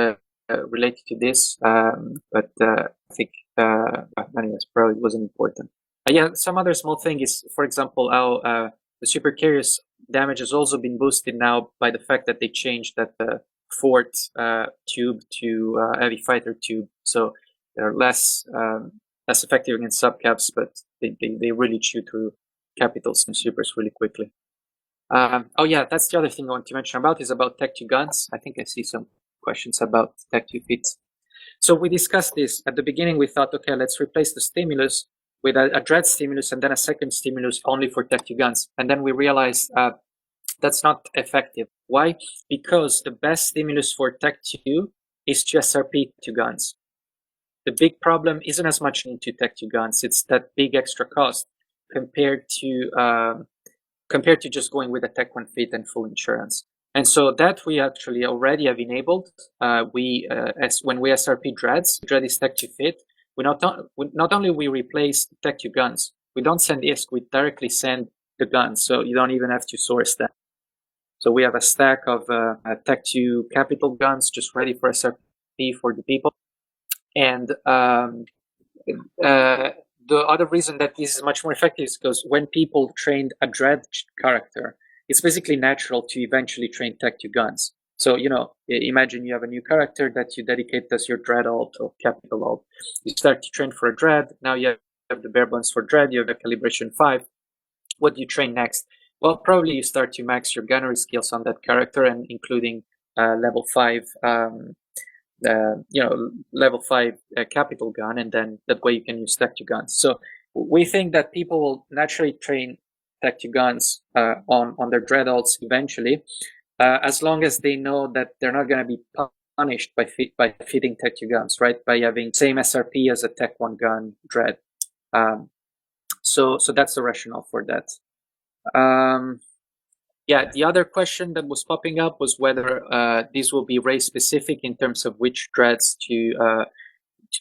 Speaker 2: related to this, but I think anyways, probably wasn't important. Some other small thing is, for example, how the super carriers damage has also been boosted now by the fact that they changed that fort tube to heavy fighter tube. So they're less effective against subcaps, but they really chew through capitals and supers really quickly. That's the other thing I want to mention about Tech 2 guns. I think I see some questions about Tech 2 fits. So we discussed this at the beginning. We thought, okay, let's replace the stimulus with a dread stimulus and then a second stimulus only for Tech 2 guns. And then we realized that's not effective. Why? Because the best stimulus for Tech 2 is to SRP 2 guns. The big problem isn't as much into Tech 2 guns. It's that big extra cost compared to just going with a Tech 1 fit and full insurance. And so that we actually already have enabled. When we SRP dreads, dread is Tech 2 fit. Not only we replace Tech 2 guns, we don't send ISK, we directly send the guns, so you don't even have to source them. So we have a stack of Tech 2 capital guns just ready for SRP for the people. And the other reason that this is much more effective is because when people trained a dread character, it's basically natural to eventually train Tech 2 guns. So, imagine you have a new character that you dedicate as your dread alt or capital alt. You start to train for a dread. Now you have the bare bones for dread. You have a calibration 5. What do you train next? Well, probably you start to max your gunnery skills on that character, and including level 5 level 5 capital gun, and then that way you can use tech 2 guns. So we think that people will naturally train tech 2 guns on their dreadalts eventually, as long as they know that they're not going to be punished by fitting tech 2 guns, right? By having same SRP as a tech 1 gun dread. So that's the rationale for that. The other question that was popping up was whether this will be race specific in terms of which dreads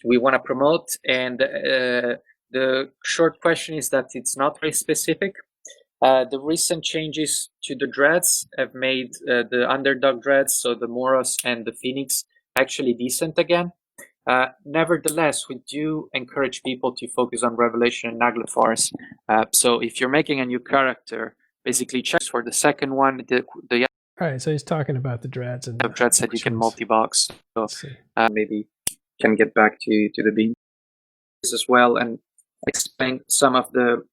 Speaker 2: we want to promote. And the short question is that it's not race specific. The recent changes to the dreads have made the underdog dreads, so the Moros and the Phoenix, actually decent again. Nevertheless, we do encourage people to focus on Revelation and Naglfars. So if you're making a new character, basically check for the second one. All
Speaker 1: right, so he's talking about the dreads and
Speaker 2: dreads that you can multi-box. So maybe can get back to the beam as well and explain some of the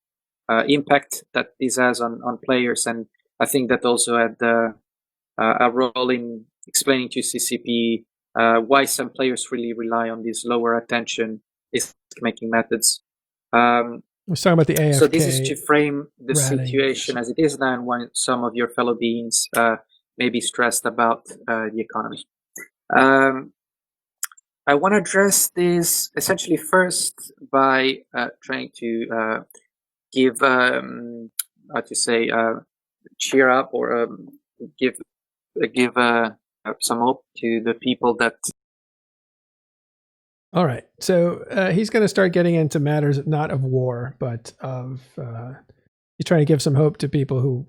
Speaker 2: impact that this has on players. And I think that also had a role in explaining to CCP why some players really rely on these lower attention risk-making methods.
Speaker 1: We're talking about the AFK.
Speaker 2: So this is to frame the situation as it is now, and why some of your fellow beings may be stressed about the economy. I want to address this essentially first by trying to give, cheer up or give some hope to the people that.
Speaker 1: All right, so he's going to start getting into matters not of war, but of he's trying to give some hope to people who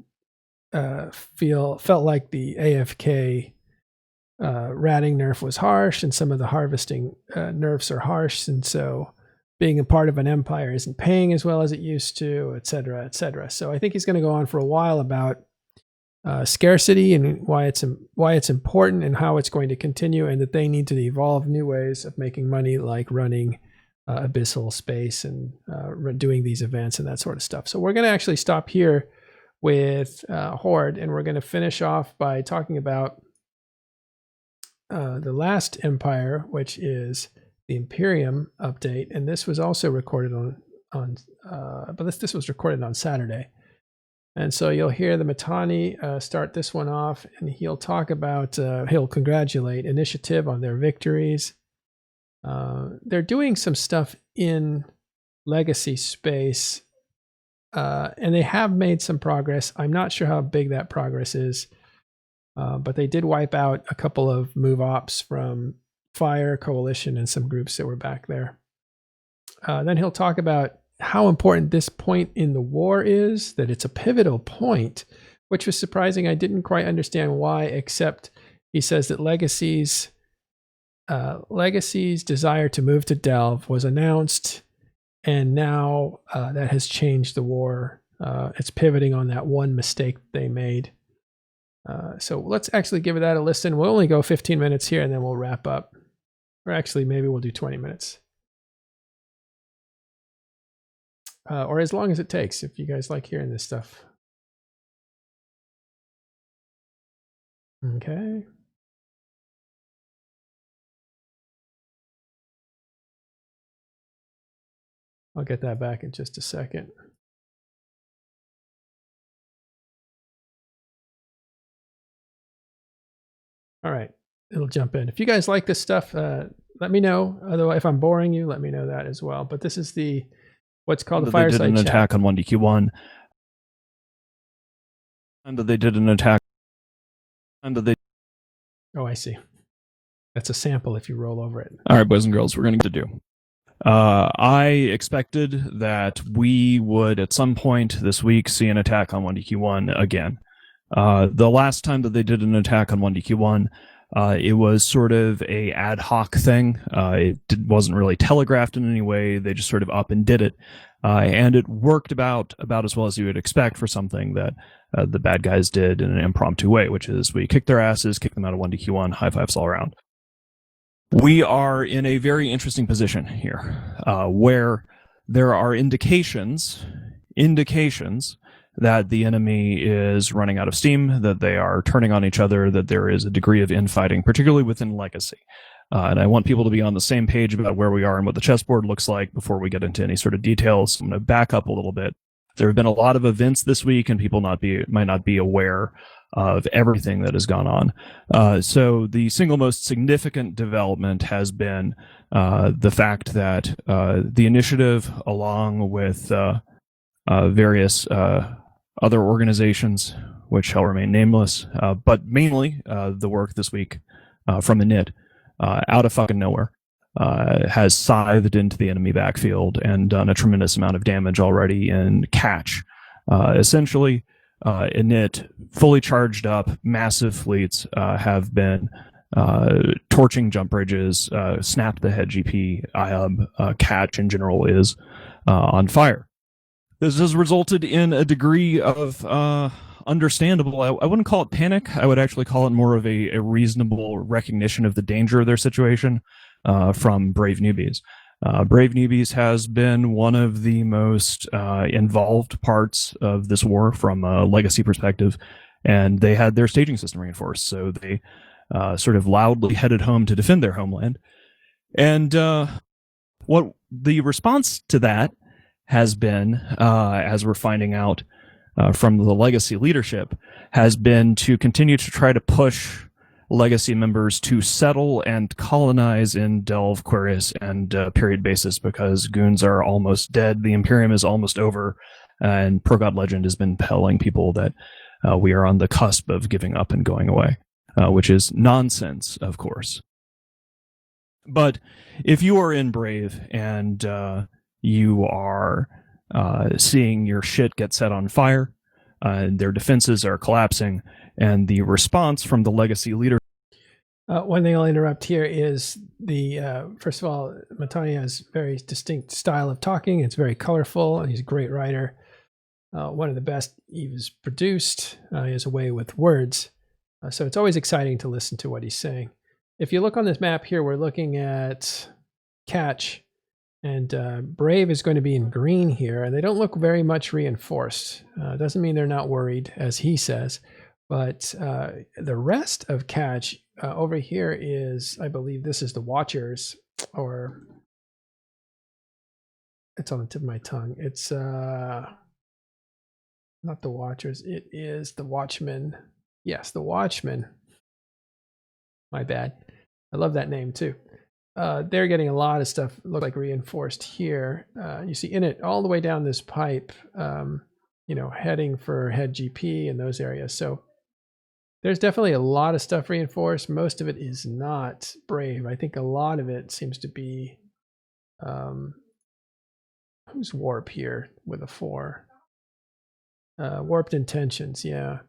Speaker 1: felt like the AFK ratting nerf was harsh, and some of the harvesting nerfs are harsh, and so being a part of an empire isn't paying as well as it used to, et cetera, et cetera. So I think he's going to go on for a while about scarcity and why it's important and how it's going to continue, and that they need to evolve new ways of making money, like running abyssal space and doing these events and that sort of stuff. So we're going to actually stop here with Horde, and we're going to finish off by talking about the last empire, which is the Imperium update. And this was also recorded this was recorded on Saturday. And so you'll hear the Mittani start this one off, and he'll talk about, he'll congratulate Initiative on their victories. They're doing some stuff in legacy space, and they have made some progress. I'm not sure how big that progress is, but they did wipe out a couple of move ops from Fire, Coalition, and some groups that were back there. Then he'll talk about how important this point in the war is, that it's a pivotal point, which was surprising. I didn't quite understand why, except he says that Legacy's desire to move to Delve was announced, and now that has changed the war. It's pivoting on that one mistake they made. So let's actually give that a listen. We'll only go 15 minutes here, and then we'll wrap up. Or actually, maybe we'll do 20 minutes. Or as long as it takes, if you guys like hearing this stuff. Okay. I'll get that back in just a second. All right, it'll jump in. If you guys like this stuff, let me know. Otherwise, if I'm boring you, let me know that as well. But this is what's called the Fireside Chat.
Speaker 3: They did an attack on 1DQ1. And they did an attack.
Speaker 1: Oh, I see. That's a sample if you roll over it.
Speaker 3: All right, boys and girls, we're going to do. I expected that we would, at some point this week, see an attack on 1DQ1 again. The last time that they did an attack on 1DQ1, it was sort of a ad hoc thing. Wasn't really telegraphed in any way. They just sort of up and did it. And it worked about as well as you would expect for something that the bad guys did in an impromptu way, which is we kicked their asses, kicked them out of 1DQ1, high fives all around. We are in a very interesting position here, where there are indications that the enemy is running out of steam, that they are turning on each other, that there is a degree of infighting, particularly within Legacy. And I want people to be on the same page about where we are and what the chessboard looks like before we get into any sort of details. I'm going to back up a little bit. There have been a lot of events this week, and people might not be aware of everything that has gone on. So the single most significant development has been the fact that the initiative, along with various other organizations, which shall remain nameless, but mainly the work this week from Init, out of fucking nowhere, has scythed into the enemy backfield and done a tremendous amount of damage already in catch. Essentially, Init, fully charged up, massive fleets have been torching jump bridges, snapped the head GP, IUB, catch in general is on fire. This has resulted in a degree of understandable, I wouldn't call it panic. I would actually call it more of a reasonable recognition of the danger of their situation from Brave Newbies. Brave Newbies has been one of the most involved parts of this war from a legacy perspective, and they had their staging system reinforced, so they sort of loudly headed home to defend their homeland. And what the response to that has been, as we're finding out from the legacy leadership, has been to continue to try to push legacy members to settle and colonize in Delve, Queris, and period basis, because goons are almost dead, the Imperium is almost over, and Pro God Legend has been telling people that we are on the cusp of giving up and going away, which is nonsense, of course. But if you are in Brave and you are seeing your shit get set on fire, their defenses are collapsing, and the response from the legacy leader.
Speaker 1: One thing I'll interrupt here is first of all, Matani has a very distinct style of talking. It's very colorful, and he's a great writer. One of the best Eve's produced. He has a way with words. So it's always exciting to listen to what he's saying. If you look on this map here, we're looking at Catch, and Brave is going to be in green here, and they don't look very much reinforced. Doesn't mean they're not worried, as he says, but the rest of Catch over here is, I believe this is the Watchers, or it's on the tip of my tongue. It's not the Watchers, it is the Watchmen. Yes, the Watchmen. My bad. I love that name too. They're getting a lot of stuff, look like reinforced here. You see in it all the way down this pipe, heading for head GP and those areas. So there's definitely a lot of stuff reinforced. Most of it is not Brave. I think a lot of it seems to be, who's Warp here with a 4? Warped Intentions, yeah.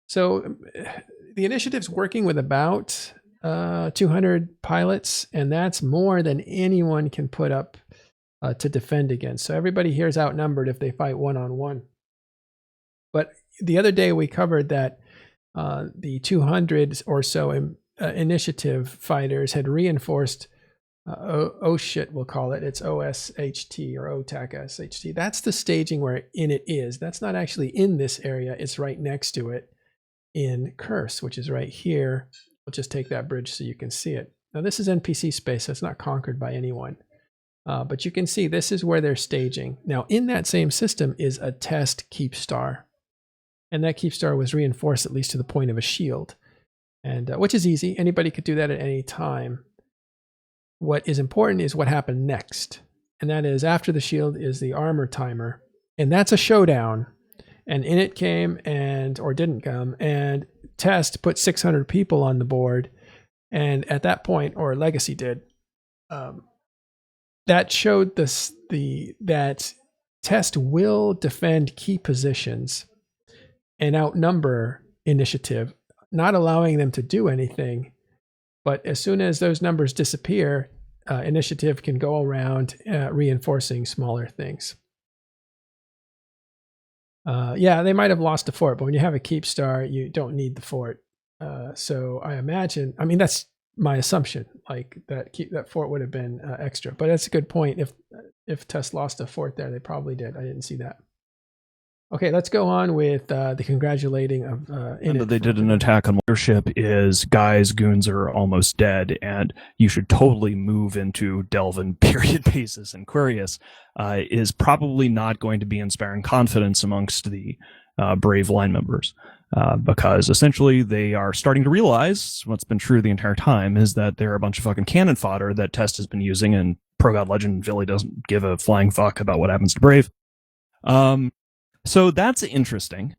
Speaker 1: So the initiative's working with about 200 pilots, and that's more than anyone can put up to defend against. So everybody here is outnumbered if they fight one-on-one. But the other day we covered that the 200 or so initiative fighters had reinforced OSHT, we'll call it. It's OSHT or OTAC SHT. That's the staging where Init is. That's not actually in this area. It's right next to it in Curse, which is right here. We'll just take that bridge so you can see it. Now this is NPC space, so it's not conquered by anyone. But you can see this is where they're staging. Now in that same system is a test keep star. And that keep star was reinforced at least to the point of a shield. And which is easy. Anybody could do that at any time. What is important is what happened next. And that is after the shield is the armor timer. And that's a showdown. And Init came or didn't come, and Test put 600 people on the board. And at that point, or Legacy did, that showed that Test will defend key positions and outnumber Initiative, not allowing them to do anything. But as soon as those numbers disappear, Initiative can go around reinforcing smaller things. Yeah, they might have lost the fort, but when you have a keep star, you don't need the fort. So I imagine, I mean, that's my assumption, like that fort would have been extra. But that's a good point. If Test lost a fort there, they probably did. I didn't see that. Okay, let's go on with the congratulating of
Speaker 3: And that they did an attack on leadership is guys, goons are almost dead, and you should totally move into Delvin period basis. And Quirius is probably not going to be inspiring confidence amongst the brave line members. Because essentially they are starting to realize what's been true the entire time is that they're a bunch of fucking cannon fodder that Test has been using, and Pro God Legend really doesn't give a flying fuck about what happens to Brave. So that's interesting.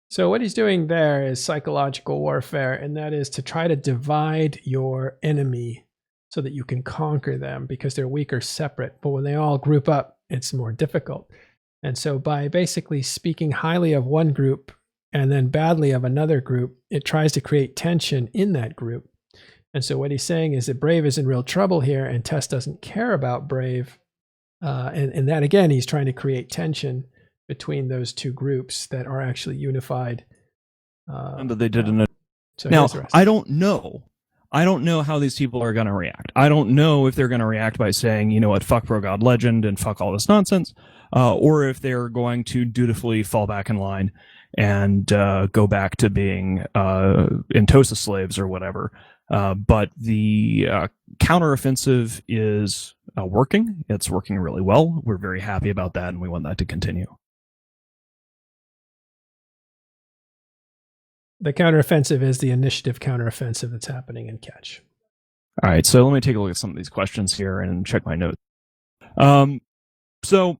Speaker 1: So what he's doing there is psychological warfare, and that is to try to divide your enemy so that you can conquer them, because they're weak or separate. But when they all group up, it's more difficult. And so by basically speaking highly of one group and then badly of another group, it tries to create tension in that group. And so what he's saying is that Brave is in real trouble here, and Test doesn't care about Brave. And that, again, he's trying to create tension between those two groups that are actually unified.
Speaker 3: And that they did an
Speaker 1: so
Speaker 3: now, I don't know. I don't know how these people are going to react. I don't know if they're going to react by saying, you know what, fuck Pro God Legend and fuck all this nonsense, or if they're going to dutifully fall back in line and go back to being Intosa slaves or whatever. But the counteroffensive is working. It's working really well. We're very happy about that, and we want that to continue.
Speaker 1: The counteroffensive is the initiative counteroffensive that's happening in Catch.
Speaker 3: All right, so let me take a look at some of these questions here and check my notes. So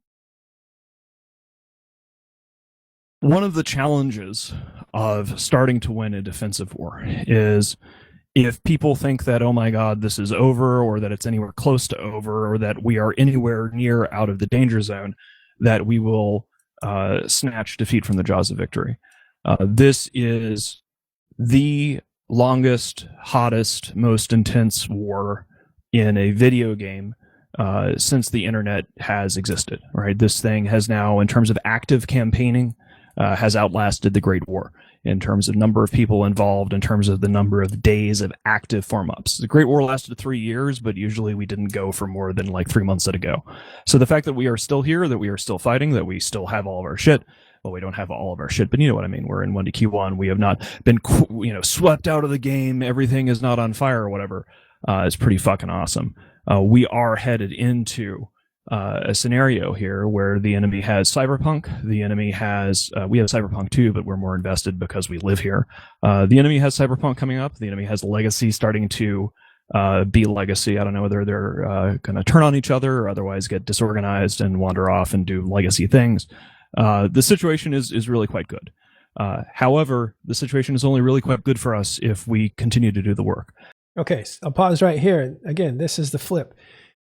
Speaker 3: one of the challenges of starting to win a defensive war is if people think that, oh my God, this is over, or that it's anywhere close to over, or that we are anywhere near out of the danger zone, that we will snatch defeat from the jaws of victory. This is the longest, hottest, most intense war in a video game since the internet has existed, right? This thing has now, in terms of active campaigning, has outlasted the Great War in terms of number of people involved, in terms of the number of days of active form-ups. The Great War lasted 3 years, but usually we didn't go for more than like 3 months at a go. So the fact that we are still here, that we are still fighting, that we still have all of our shit, well, we don't have all of our shit, but you know what I mean. We're in 1DQ1. We have not been, swept out of the game. Everything is not on fire or whatever. It's pretty fucking awesome. We are headed into a scenario here where the enemy has Cyberpunk. The enemy has, we have Cyberpunk too, but we're more invested because we live here. The enemy has Cyberpunk coming up. The enemy has Legacy starting to be Legacy. I don't know whether they're going to turn on each other or otherwise get disorganized and wander off and do Legacy things. The situation is really quite good. However, the situation is only really quite good for us if we continue to do the work.
Speaker 1: Okay, so I'll pause right here. Again, this is the flip.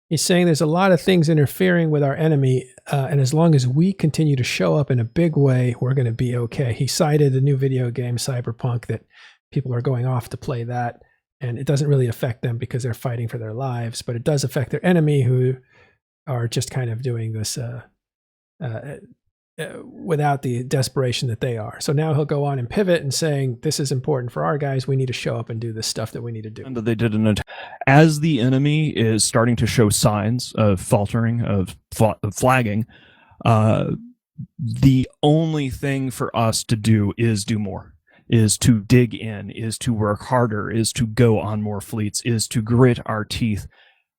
Speaker 1: He's saying there's a lot of things interfering with our enemy, and as long as we continue to show up in a big way, we're going to be okay. He cited a new video game, Cyberpunk, that people are going off to play that, and it doesn't really affect them because they're fighting for their lives, but it does affect their enemy, who are just kind of doing this without the desperation that they are. So now he'll go on and pivot and saying, this is important for our guys. We need to show up and do this stuff that we need to do.
Speaker 3: And they did an attack. As the enemy is starting to show signs of faltering, of flagging, the only thing for us to do is do more, is to dig in, is to work harder, is to go on more fleets, is to grit our teeth.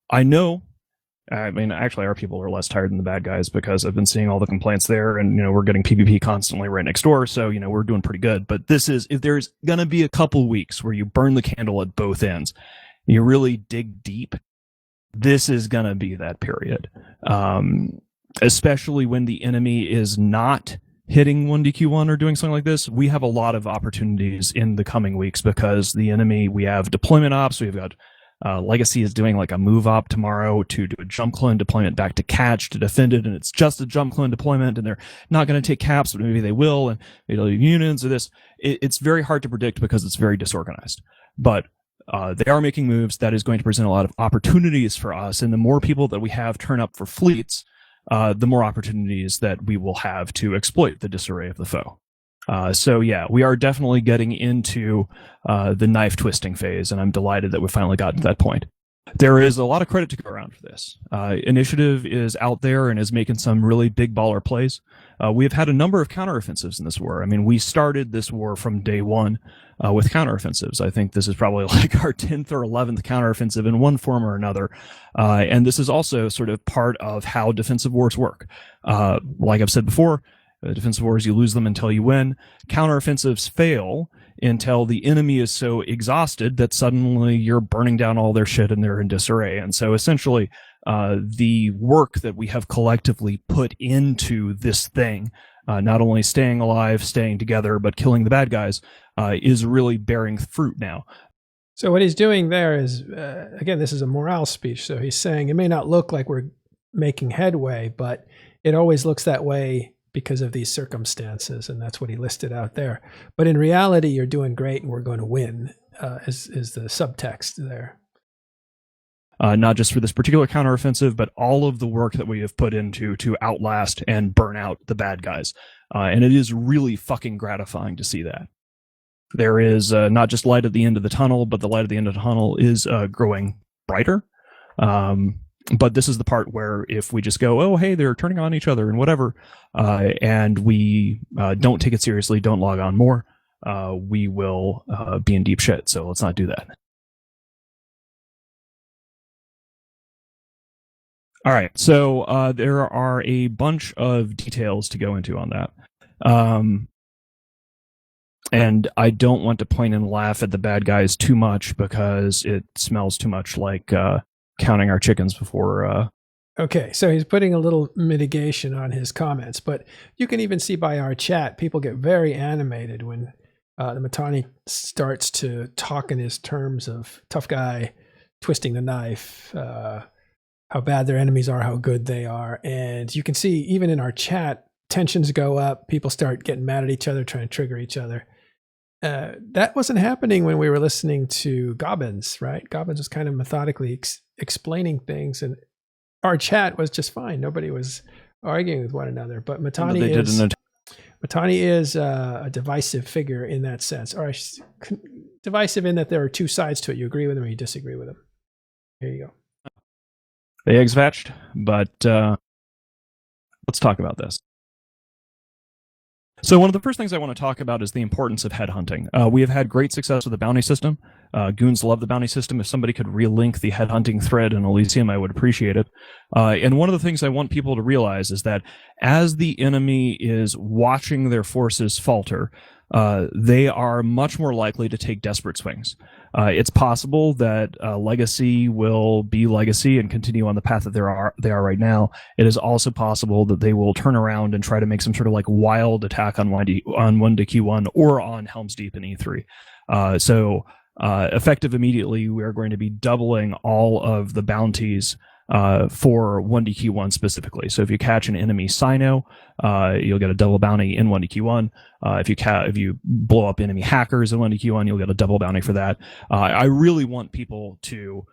Speaker 3: I know, I mean, actually, our people are less tired than the bad guys because I've been seeing all the complaints there, and we're getting PvP constantly right next door, so we're doing pretty good. But this is, if there's gonna be a couple weeks where you burn the candle at both ends, you really dig deep, this is gonna be that period. Especially when the enemy is not hitting 1DQ1 or doing something like this, we have a lot of opportunities in the coming weeks because the enemy, we have deployment ops, we've got Legacy is doing like a move op tomorrow to do a jump clone deployment back to Catch to defend it, and it's just a jump clone deployment, and they're not going to take caps, but maybe they will, and they'll leave units or this. It's very hard to predict because it's very disorganized. But they are making moves. That is going to present a lot of opportunities for us, and the more people that we have turn up for fleets, the more opportunities that we will have to exploit the disarray of the foe. So yeah, we are definitely getting into the knife twisting phase, and I'm delighted that we finally got to that point. There is a lot of credit to go around for this. Initiative is out there and is making some really big baller plays. We have had a number of counteroffensives in this war. I mean, we started this war from day one with counteroffensives. I think this is probably like our 10th or 11th counteroffensive in one form or another. And this is also sort of part of how defensive wars work. Like I've said before, defensive wars, you lose them until you win. Counteroffensives fail until the enemy is so exhausted that suddenly you're burning down all their shit and they're in disarray. And so essentially, the work that we have collectively put into this thing, not only staying alive, staying together, but killing the bad guys, is really bearing fruit now.
Speaker 1: So what he's doing there is, again, this is a morale speech. So he's saying it may not look like we're making headway, but it always looks that way because of these circumstances, and that's what he listed out there. But in reality, you're doing great and we're going to win, is the subtext there.
Speaker 3: Not just for this particular counteroffensive, but all of the work that we have put into to outlast and burn out the bad guys. And it is really fucking gratifying to see that. There is not just light at the end of the tunnel, but the light at the end of the tunnel is growing brighter. But this is the part where if we just go, oh, hey, they're turning on each other and whatever, and we don't take it seriously, don't log on more, we will be in deep shit. So let's not do that. All right. So there are a bunch of details to go into on that. And I don't want to point and laugh at the bad guys too much because it smells too much like counting our chickens before.
Speaker 1: Okay, so he's putting a little mitigation on his comments, but you can even see by our chat, people get very animated when the Mittani starts to talk in his terms of tough guy, twisting the knife, how bad their enemies are, how good they are. And you can see even in our chat, tensions go up, people start getting mad at each other, trying to trigger each other. That wasn't happening when we were listening to Gobbins, right? Gobbins was kind of methodically explaining things, and our chat was just fine. Nobody was arguing with one another. But Mittani is a divisive figure in that sense, or divisive in that there are two sides to it. You agree with him or you disagree with him. Here you go.
Speaker 3: The eggs hatched, but let's talk about this. So one of the first things I want to talk about is the importance of headhunting. We have had great success with the bounty system. Goons love the bounty system. If somebody could relink the headhunting thread in Elysium, I would appreciate it. And one of the things I want people to realize is that as the enemy is watching their forces falter, they are much more likely to take desperate swings. It's possible that Legacy will be Legacy and continue on the path that they are right now. It is also possible that they will turn around and try to make some sort of like wild attack on 1DQ1 or on Helm's Deep in E3. So effective immediately, we are going to be doubling all of the bounties for 1DQ1 specifically. So if you catch an enemy Sino, you'll get a double bounty in 1DQ1. If you blow up enemy hackers in 1DQ1, you'll get a double bounty for that. I really want people to,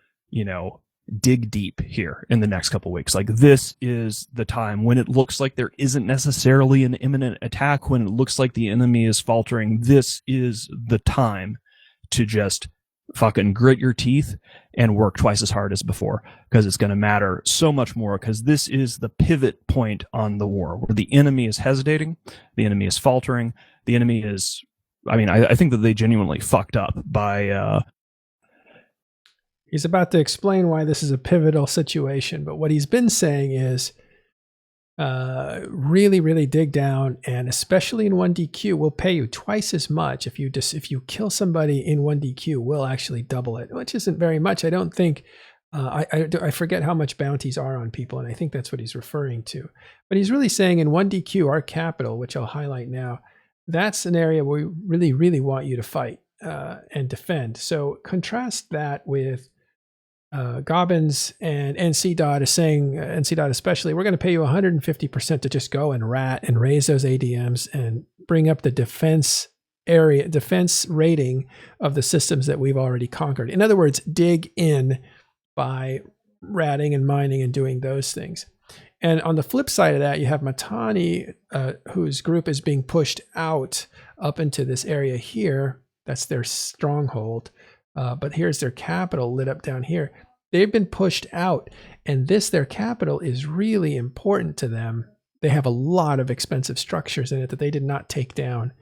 Speaker 3: dig deep here in the next couple weeks. Like, this is the time when it looks like there isn't necessarily an imminent attack, when it looks like the enemy is faltering. This is the time to just fucking grit your teeth and work twice as hard as before, because it's going to matter so much more, because this is the pivot point on the war where the enemy is hesitating, the enemy is faltering, the enemy is, I think that they genuinely fucked up by
Speaker 1: he's about to explain why this is a pivotal situation, but what he's been saying is really, really dig down, and especially in 1DQ, we'll pay you twice as much. If you kill somebody in 1DQ, we'll actually double it, which isn't very much. I don't think, I forget how much bounties are on people, and I think that's what he's referring to. But he's really saying in 1DQ, our capital, which I'll highlight now, that's an area where we really, really want you to fight and defend. So contrast that with Gobbins and NC is saying, NC especially, we're going to pay you 150% to just go and rat and raise those ADMs and bring up the defense rating of the systems that we've already conquered. In other words, dig in by ratting and mining and doing those things. And on the flip side of that, you have Mittani, whose group is being pushed out up into this area here. That's their stronghold. But here's their capital lit up down here. they've been pushed out, and their capital is really important to them. They have a lot of expensive structures in it that they did not take down.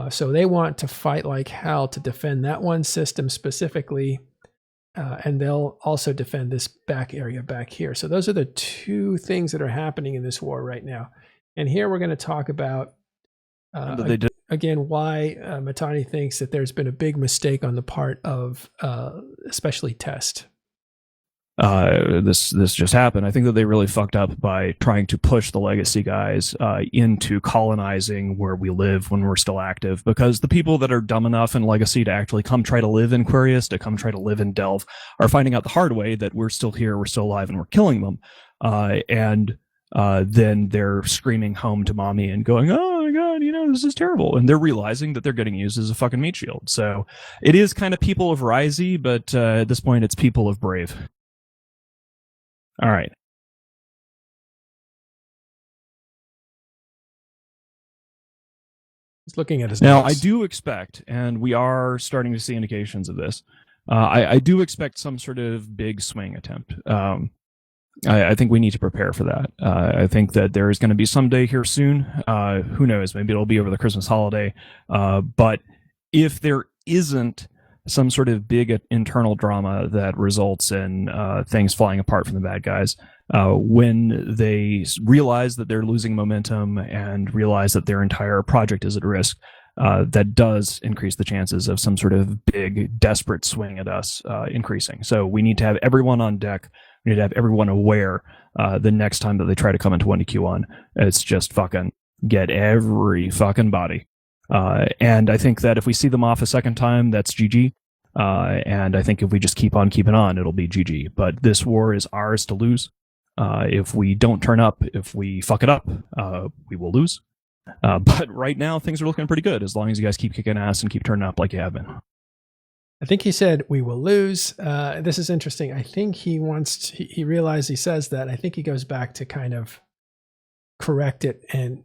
Speaker 1: So they want to fight like hell to defend that one system specifically. And they'll also defend this back area back here. So those are the two things that are happening in this war right now. And here we're going to talk about, again, why Matani thinks that there's been a big mistake on the part of especially Test.
Speaker 3: This just happened. I think that they really fucked up by trying to push the legacy guys into colonizing where we live when we're still active, because the people that are dumb enough in legacy to actually come try to live in Quirius, to come try to live in Delve, are finding out the hard way that we're still here, we're still alive, and we're killing them. And then they're screaming home to mommy and going, oh my god, this is terrible. And they're realizing that they're getting used as a fucking meat shield. So it is kind of people of Risey, but at this point it's people of Brave. All right.
Speaker 1: He's looking at his
Speaker 3: now.
Speaker 1: notes.
Speaker 3: I do expect, and we are starting to see indications of this. I do expect some sort of big swing attempt. I think we need to prepare for that. I think that there is going to be some day here soon. Who knows? Maybe it'll be over the Christmas holiday. But if there isn't some sort of big internal drama that results in things falling apart from the bad guys, when they realize that they're losing momentum and realize that their entire project is at risk, that does increase the chances of some sort of big, desperate swing at us increasing. So we need to have everyone on deck. We need to have everyone aware the next time that they try to come into 1Q1. It's just fucking get every fucking body. And I think that if we see them off a second time, that's GG. And I think if we just keep on keeping on, it'll be GG. But this war is ours to lose. If we don't turn up, if we fuck it up, we will lose. But right now, things are looking pretty good as long as you guys keep kicking ass and keep turning up like you have been.
Speaker 1: I think he said we will lose. This is interesting. I think he realized he says that. I think he goes back to kind of correct it. And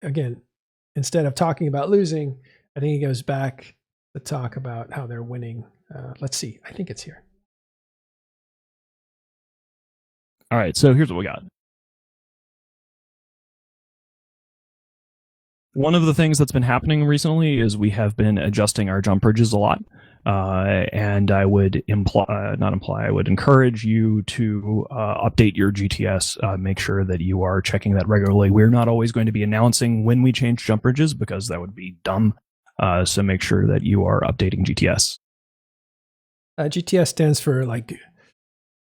Speaker 1: again, instead of talking about losing, I think he goes back to talk about how they're winning. Let's see. I think it's here.
Speaker 3: All right. So here's what we got. One of the things that's been happening recently is we have been adjusting our jump bridges a lot. And I would I would encourage you to update your GTS, make sure that you are checking that regularly. We're not always going to be announcing when we change jump bridges because that would be dumb. So make sure that you are updating GTS.
Speaker 1: GTS stands for like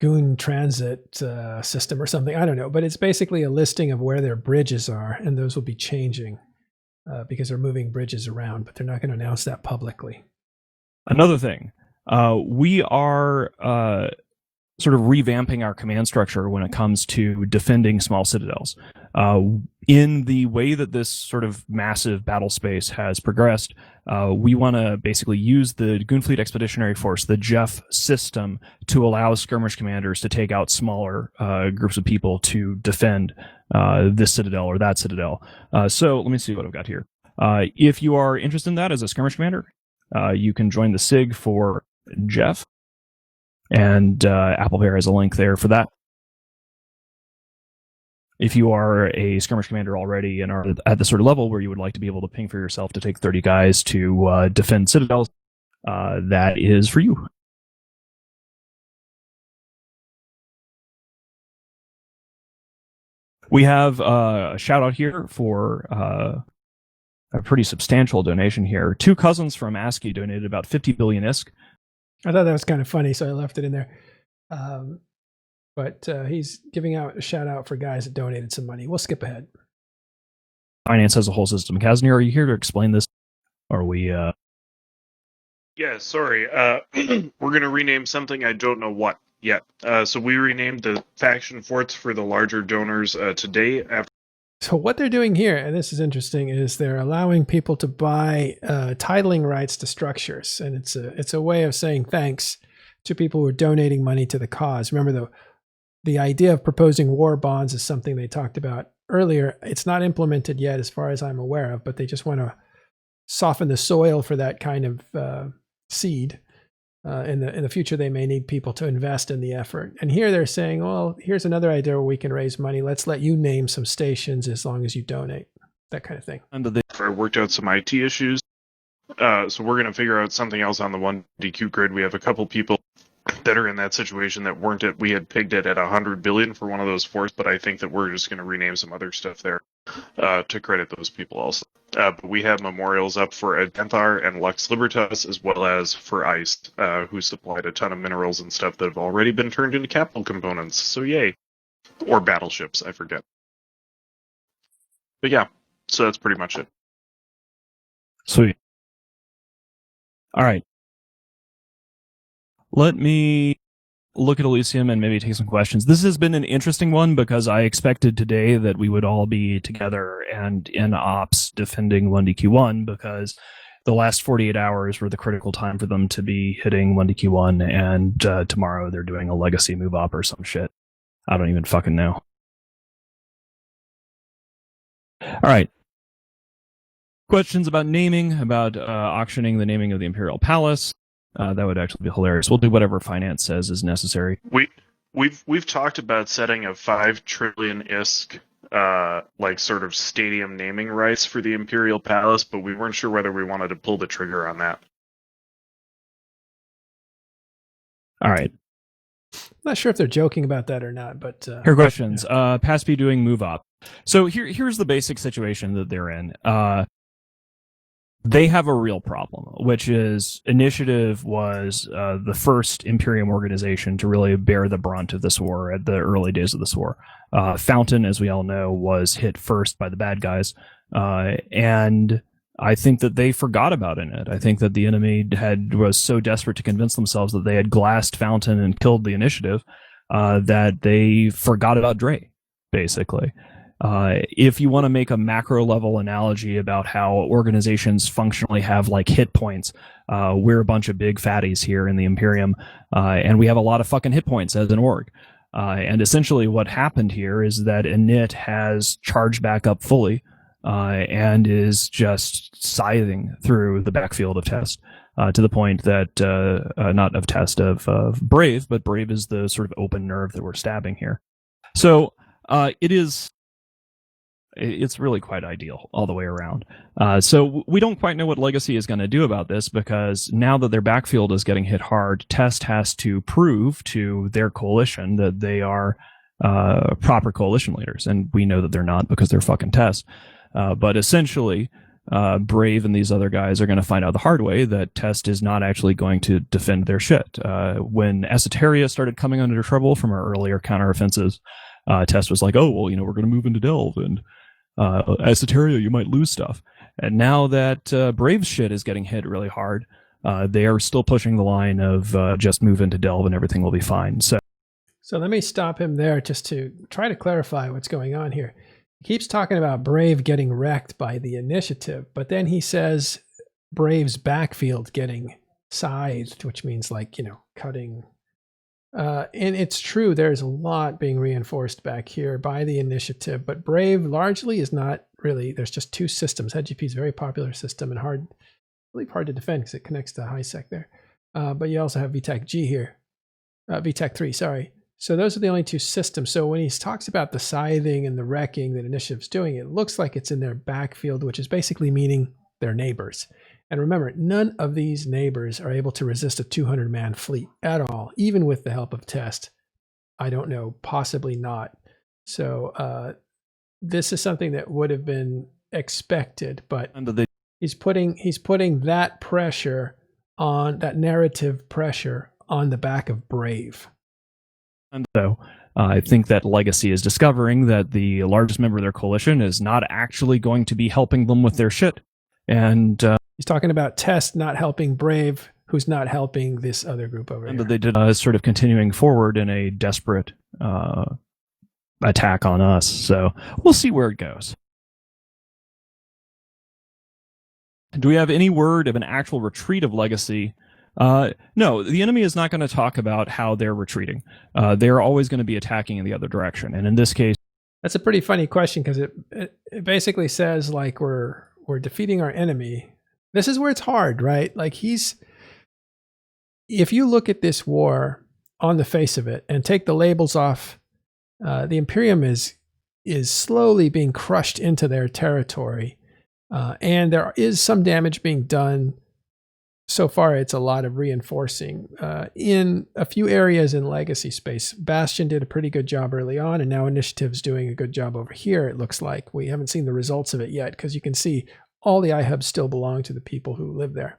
Speaker 1: Goon Transit System or something. I don't know, but it's basically a listing of where their bridges are, and those will be changing because they're moving bridges around, but they're not going to announce that publicly.
Speaker 3: Another thing, we are sort of revamping our command structure when it comes to defending small citadels. In the way that this sort of massive battle space has progressed, we want to basically use the Goonfleet Expeditionary Force, the Jeff system, to allow skirmish commanders to take out smaller groups of people to defend this citadel or that citadel. So let me see what I've got here. If you are interested in that as a skirmish commander, you can join the SIG for Jeff, and Apple Bear has a link there for that. If you are a skirmish commander already and are at the sort of level where you would like to be able to ping for yourself to take 30 guys to defend citadels, that is for you. We have a shout out here for a pretty substantial donation here. Two cousins from ASCII donated about 50 billion ISK.
Speaker 1: I thought that was kind of funny, so I left it in there. But he's giving out a shout out for guys that donated some money. We'll skip ahead.
Speaker 3: Finance has a whole system. Kazner, are you here to explain this? Or are we...
Speaker 4: Yeah, sorry. We're going to rename something. I don't know what yet. So we renamed the faction forts for the larger donors today.
Speaker 1: So what they're doing here, and this is interesting, is they're allowing people to buy titling rights to structures. And it's a way of saying thanks to people who are donating money to the cause. Remember, the idea of proposing war bonds is something they talked about earlier. It's not implemented yet as far as I'm aware of, but they just want to soften the soil for that kind of seed. In the future, they may need people to invest in the effort. And here they're saying, well, here's another idea where we can raise money. Let's let you name some stations as long as you donate. That kind of thing.
Speaker 4: I worked out some IT issues. So we're going to figure out something else on the 1DQ grid. We have a couple people that are in that situation that weren't at, we had pegged it at 100 billion for one of those forts, but I think that we're just going to rename some other stuff there to credit those people also. But we have memorials up for Adenthar and Lux Libertas, as well as for ICE, who supplied a ton of minerals and stuff that have already been turned into capital components. So yay. Or battleships, I forget. But yeah, so that's pretty much it.
Speaker 3: Sweet. All right. Let me look at Elysium and maybe take some questions. This has been an interesting one because I expected today that we would all be together and in ops defending 1DQ1 because the last 48 hours were the critical time for them to be hitting 1DQ1, and tomorrow they're doing a legacy move op or some shit. I don't even fucking know. All right. Questions about naming, about auctioning the naming of the Imperial Palace. That would actually be hilarious. We'll do whatever finance says is necessary.
Speaker 4: We've talked about setting a 5 trillion ISK like sort of stadium naming rights for the Imperial Palace, but we weren't sure whether we wanted to pull the trigger on that.
Speaker 3: All right.
Speaker 1: Not sure if they're joking about that or not, but
Speaker 3: here are questions. PASP doing move up. So here's the basic situation that they're in. They have a real problem, which is Initiative was the first Imperium organization to really bear the brunt of this war at the early days of this war. Fountain, as we all know, was hit first by the bad guys, and I think that they forgot about it. I think that the enemy was so desperate to convince themselves that they had glassed Fountain and killed the Initiative that they forgot about Dre, basically. If you want to make a macro level analogy about how organizations functionally have like hit points, we're a bunch of big fatties here in the Imperium, and we have a lot of fucking hit points as an org. And essentially what happened here is that Init has charged back up fully, and is just scything through the backfield of Test, to the point that, not of Test, of Brave, but Brave is the sort of open nerve that we're stabbing here. So, it's really quite ideal all the way around. So we don't quite know what Legacy is going to do about this, because now that their backfield is getting hit hard, Test has to prove to their coalition that they are proper coalition leaders. And we know that they're not, because they're fucking Test. But essentially, Brave and these other guys are going to find out the hard way that Test is not actually going to defend their shit. When Esoteria started coming under trouble from our earlier counteroffensives, Test was like, oh, well, we're going to move into Delve, and Esoteria, you might lose stuff. And now that Brave's shit is getting hit really hard, they are still pushing the line of just move into Delve and everything will be fine. So
Speaker 1: let me stop him there just to try to clarify what's going on here. He keeps talking about Brave getting wrecked by the Initiative, but then he says Brave's backfield getting scythed, which means like, cutting. And it's true, there's a lot being reinforced back here by the Initiative, but Brave largely is not really, there's just two systems. HGP is a very popular system and really hard to defend because it connects to HiSec there. But you also have VTAC G here, VTAC 3, sorry. So those are the only two systems. So when he talks about the scything and the wrecking that Initiative's doing, it looks like it's in their backfield, which is basically meaning their neighbors. And remember, none of these neighbors are able to resist a 200-man fleet at all, even with the help of Test. I don't know, possibly not. So this is something that would have been expected, but he's putting that pressure on, that narrative pressure on the back of Brave.
Speaker 3: And so I think that Legacy is discovering that the largest member of their coalition is not actually going to be helping them with their shit. And
Speaker 1: he's talking about Test not helping Brave, who's not helping this other group over here.
Speaker 3: And that they did sort of continuing forward in a desperate attack on us. So we'll see where it goes. Do we have any word of an actual retreat of Legacy? No, the enemy is not going to talk about how they're retreating. They're always going to be attacking in the other direction. And in this case,
Speaker 1: that's a pretty funny question, because it basically says like we're defeating our enemy. This is where it's hard, right? Like if you look at this war on the face of it and take the labels off, the Imperium is slowly being crushed into their territory. And there is some damage being done. So far, it's a lot of reinforcing. In a few areas in Legacy space, Bastion did a pretty good job early on, and now Initiative's doing a good job over here, it looks like. We haven't seen the results of it yet, because you can see all the iHubs still belong to the people who live there,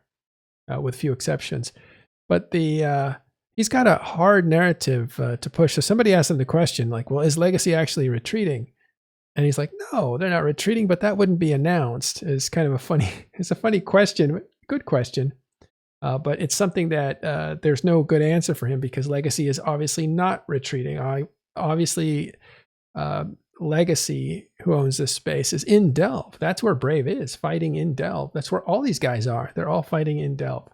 Speaker 1: with few exceptions. But he's got a hard narrative to push. So somebody asked him the question, like, well, is Legacy actually retreating? And he's like, no, they're not retreating, but that wouldn't be announced. It's kind of a funny question, good question. But it's something that there's no good answer for him, because Legacy is obviously not retreating. Obviously, Legacy, who owns this space, is in Delve. That's where Brave is, fighting in Delve. That's where all these guys are. They're all fighting in Delve.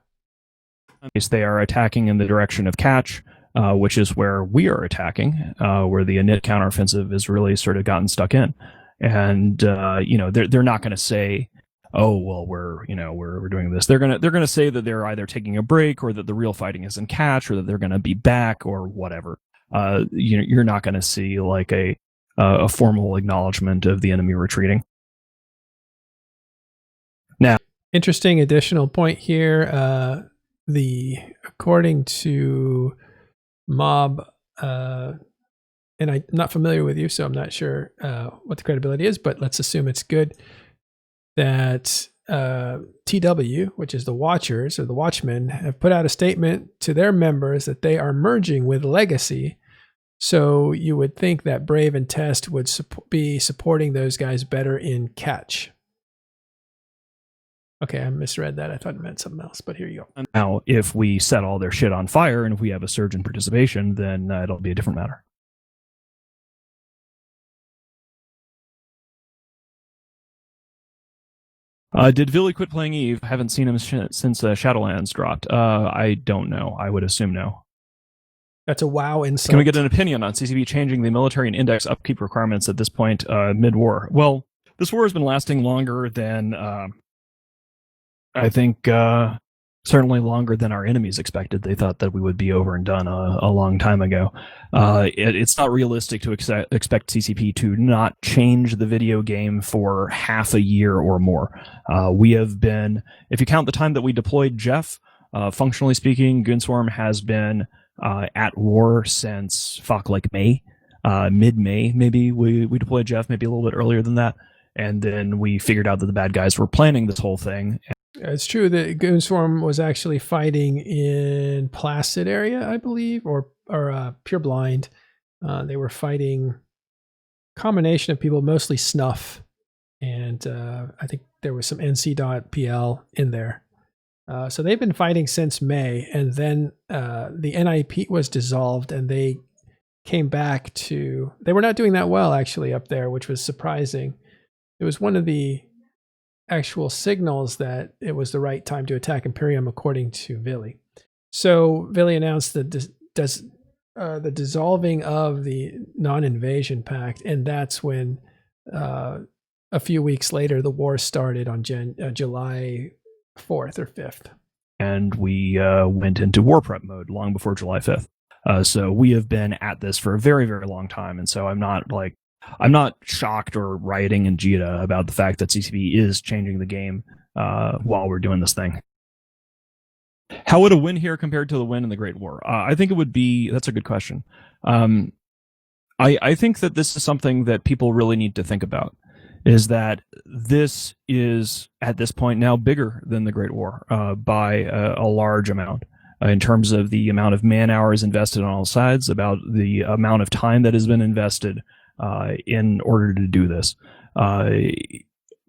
Speaker 3: They are attacking in the direction of Catch, which is where we are attacking, where the init counteroffensive is really sort of gotten stuck in. And they're not going to say, oh, well, we're doing this. They're gonna say that they're either taking a break, or that the real fighting is in Catch, or that they're going to be back, or whatever. You're not going to see like a formal acknowledgement of the enemy retreating. Now,
Speaker 1: interesting additional point here. According to Mob, and I'm not familiar with you, so I'm not sure what the credibility is, but let's assume it's good, that TW, which is the Watchers or the Watchmen, have put out a statement to their members that they are merging with Legacy. So you would think that Brave and Test would be supporting those guys better in Catch. Okay, I misread that. I thought it meant something else, but here you go.
Speaker 3: Now, if we set all their shit on fire and if we have a surge in participation, then it'll be a different matter. Did Villy quit playing Eve? Haven't seen him since Shadowlands dropped. I don't know. I would assume no.
Speaker 1: That's a WoW insult.
Speaker 3: Can we get an opinion on CCP changing the military and index upkeep requirements at this point, mid-war? Well, this war has been lasting longer than, I think, certainly longer than our enemies expected. They thought that we would be over and done a long time ago. It's not realistic to expect CCP to not change the video game for half a year or more. We have been, if you count the time that we deployed Jeff, functionally speaking, Goonswarm has been at war since like May, mid-May maybe. We deployed Jeff maybe a little bit earlier than that, and then we figured out that the bad guys were planning this whole thing.
Speaker 1: It's true that Goonswarm was actually fighting in Placid area, I believe, or Pure Blind. They were fighting a combination of people, mostly Snuff, and I think there was some NC.PL in there. So they've been fighting since May, and then the NIP was dissolved, and they came back to... They were not doing that well, actually, up there, which was surprising. It was one of the actual signals that it was the right time to attack Imperium, according to Villy. So Villy announced the dissolving of the non-invasion pact, and that's when a few weeks later the war started on July 4th or 5th.
Speaker 3: And we went into war prep mode long before July 5th. So we have been at this for a very, very long time, and so I'm not shocked or rioting in Jita about the fact that CCP is changing the game while we're doing this thing. How would a win here compared to the win in the Great War? I think it would be... That's a good question. I think that this is something that people really need to think about, is that this is, at this point now, bigger than the Great War by a large amount. In terms of the amount of man hours invested on all sides, about the amount of time that has been invested in order to do this.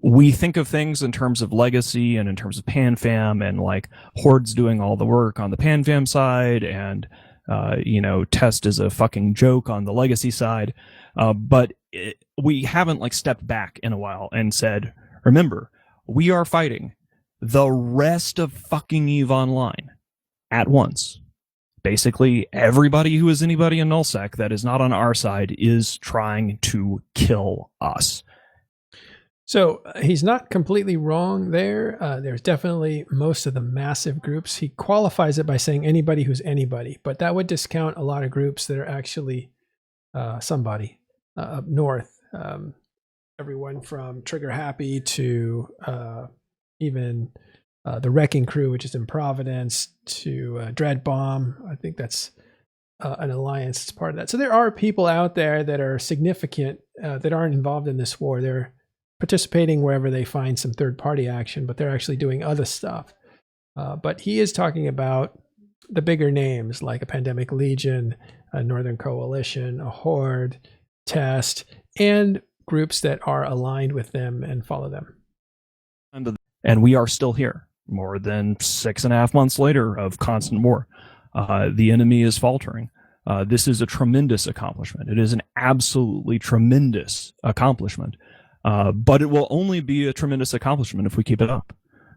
Speaker 3: We think of things in terms of legacy and in terms of PanFam, and like Horde's doing all the work on the PanFam side, and Test is a fucking joke on the legacy side. But we haven't stepped back in a while and said, remember, we are fighting the rest of fucking EVE Online at once. Basically, everybody who is anybody in nullsec that is not on our side is trying to kill us.
Speaker 1: So he's not completely wrong there. There's definitely most of the massive groups. He qualifies it by saying anybody who's anybody, but that would discount a lot of groups that are actually somebody up north. Everyone from Trigger Happy to even the Wrecking Crew, which is in Providence, to Dread Bomb. I think that's an alliance that's part of that. So there are people out there that are significant that aren't involved in this war. They're participating wherever they find some third-party action, but they're actually doing other stuff. But he is talking about the bigger names like a Pandemic Legion, a Northern Coalition, a Horde, Test, and groups that are aligned with them and follow them.
Speaker 3: And we are still here, more than 6.5 months later of constant war. The enemy is faltering. This is a tremendous accomplishment. It is an absolutely tremendous accomplishment. But it will only be a tremendous accomplishment if we keep it up.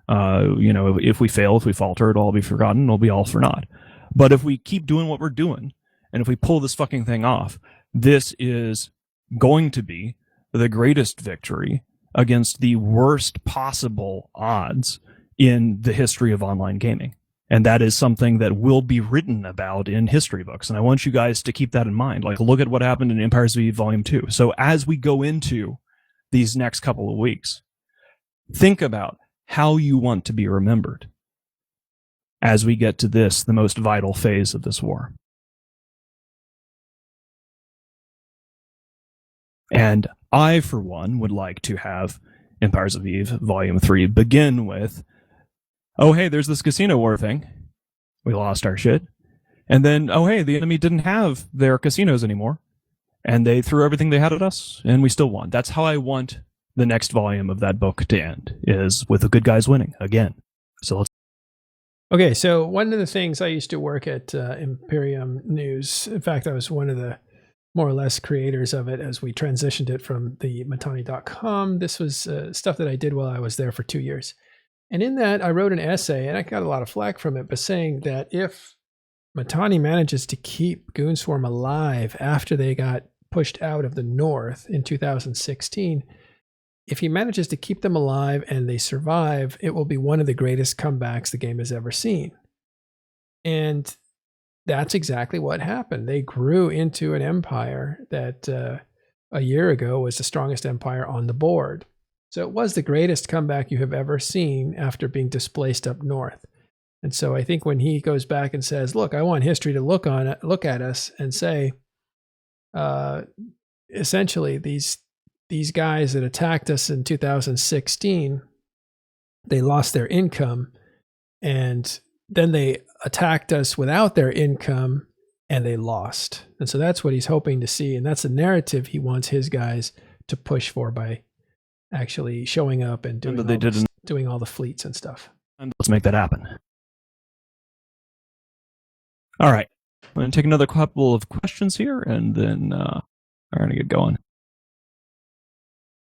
Speaker 3: If we fail, if we falter, it'll all be forgotten. It'll be all for naught. But if we keep doing what we're doing, and if we pull this fucking thing off, this is going to be the greatest victory against the worst possible odds in the history of online gaming. And that is something that will be written about in history books. And I want you guys to keep that in mind. Like, look at what happened in Empires of Eve Volume 2. So as we go into these next couple of weeks, think about how you want to be remembered as we get to this, the most vital phase of this war. And I, for one, would like to have Empires of Eve Volume 3 begin with, oh, hey, there's this casino war thing. We lost our shit. And then, oh, hey, the enemy didn't have their casinos anymore. And they threw everything they had at us, and we still won. That's how I want the next volume of that book to end, is with the good guys winning again. So let's.
Speaker 1: Okay, so one of the things I used to work at Imperium News. In fact, I was one of the more or less creators of it as we transitioned it from the Matani.com. This was stuff that I did while I was there for 2 years. And in that, I wrote an essay, and I got a lot of flack from it, but saying that if Matani manages to keep Goonswarm alive after they got pushed out of the North in 2016, if he manages to keep them alive and they survive, it will be one of the greatest comebacks the game has ever seen. And that's exactly what happened. They grew into an empire that a year ago was the strongest empire on the board. So it was the greatest comeback you have ever seen after being displaced up north. And so I think when he goes back and says, look, I want history to look at us and say, essentially these guys that attacked us in 2016, they lost their income, and then they attacked us without their income and they lost. And so that's what he's hoping to see. And that's the narrative he wants his guys to push for by actually showing up and doing all the fleets and stuff.
Speaker 3: And let's make that happen. All right. I'm going to take another couple of questions here, and then we're going to get going.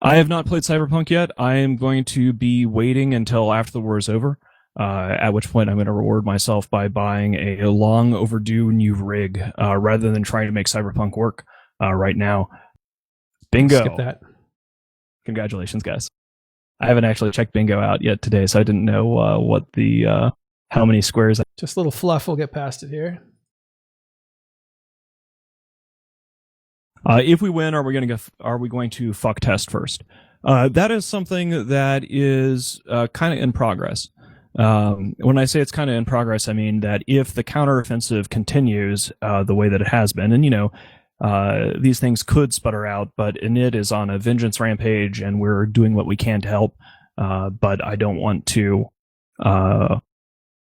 Speaker 3: I have not played Cyberpunk yet. I am going to be waiting until after the war is over, at which point I'm going to reward myself by buying a long overdue new rig rather than trying to make Cyberpunk work right now. Bingo.
Speaker 1: Skip that.
Speaker 3: Congratulations, guys. I haven't actually checked Bingo out yet today, so I didn't know what the how many squares.
Speaker 1: Just a little fluff. We'll get past it here.
Speaker 3: If we win, are we going to fuck test first? That is something that is kind of in progress. When I say it's kind of in progress, I mean that if the counteroffensive continues the way that it has been, and these things could sputter out, but Init is on a vengeance rampage, and we're doing what we can to help. But I don't want to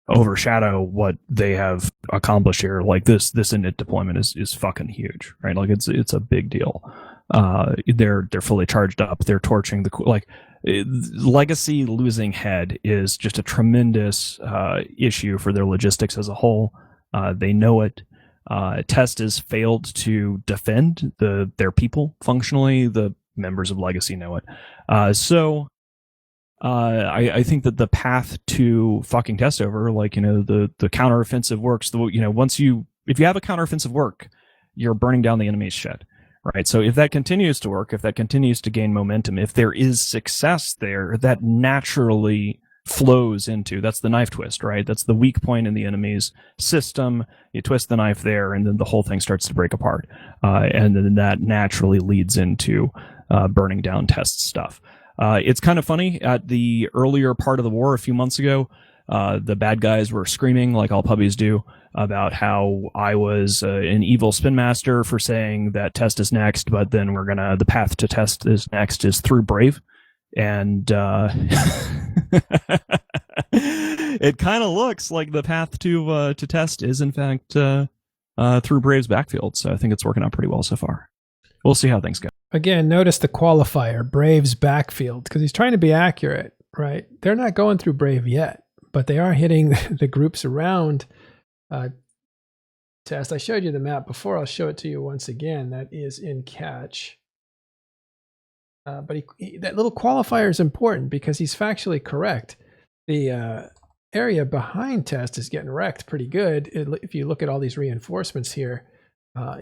Speaker 3: overshadow what they have accomplished here. Like this Init deployment is fucking huge, right? Like it's a big deal. They're fully charged up. They're torching Legacy losing head is just a tremendous issue for their logistics as a whole. They know it. Test has failed to defend their people functionally. The members of Legacy know it. I think that the path to fucking test over, the counteroffensive works. If you have a counteroffensive work, you're burning down the enemy's shit, right? So if that continues to work, if that continues to gain momentum, if there is success there, that naturally flows into, that's the knife twist, right? That's the weak point in the enemy's system. You twist the knife there, and then the whole thing starts to break apart. And then that naturally leads into burning down test stuff. It's kind of funny, at the earlier part of the war a few months ago, the bad guys were screaming like all puppies do about how I was an evil spin master for saying that test is next, but then the path to test is next is through Brave. And it kind of looks like the path to test is in fact through Brave's backfield. So I think it's working out pretty well so far. We'll see how things go.
Speaker 1: Again, notice the qualifier, Brave's backfield, because he's trying to be accurate, right? They're not going through Brave yet, but they are hitting the groups around test. I showed you the map before. I'll show it to you once again. That is in catch. But that little qualifier is important because he's factually correct. The area behind test is getting wrecked pretty good. If you look at all these reinforcements here,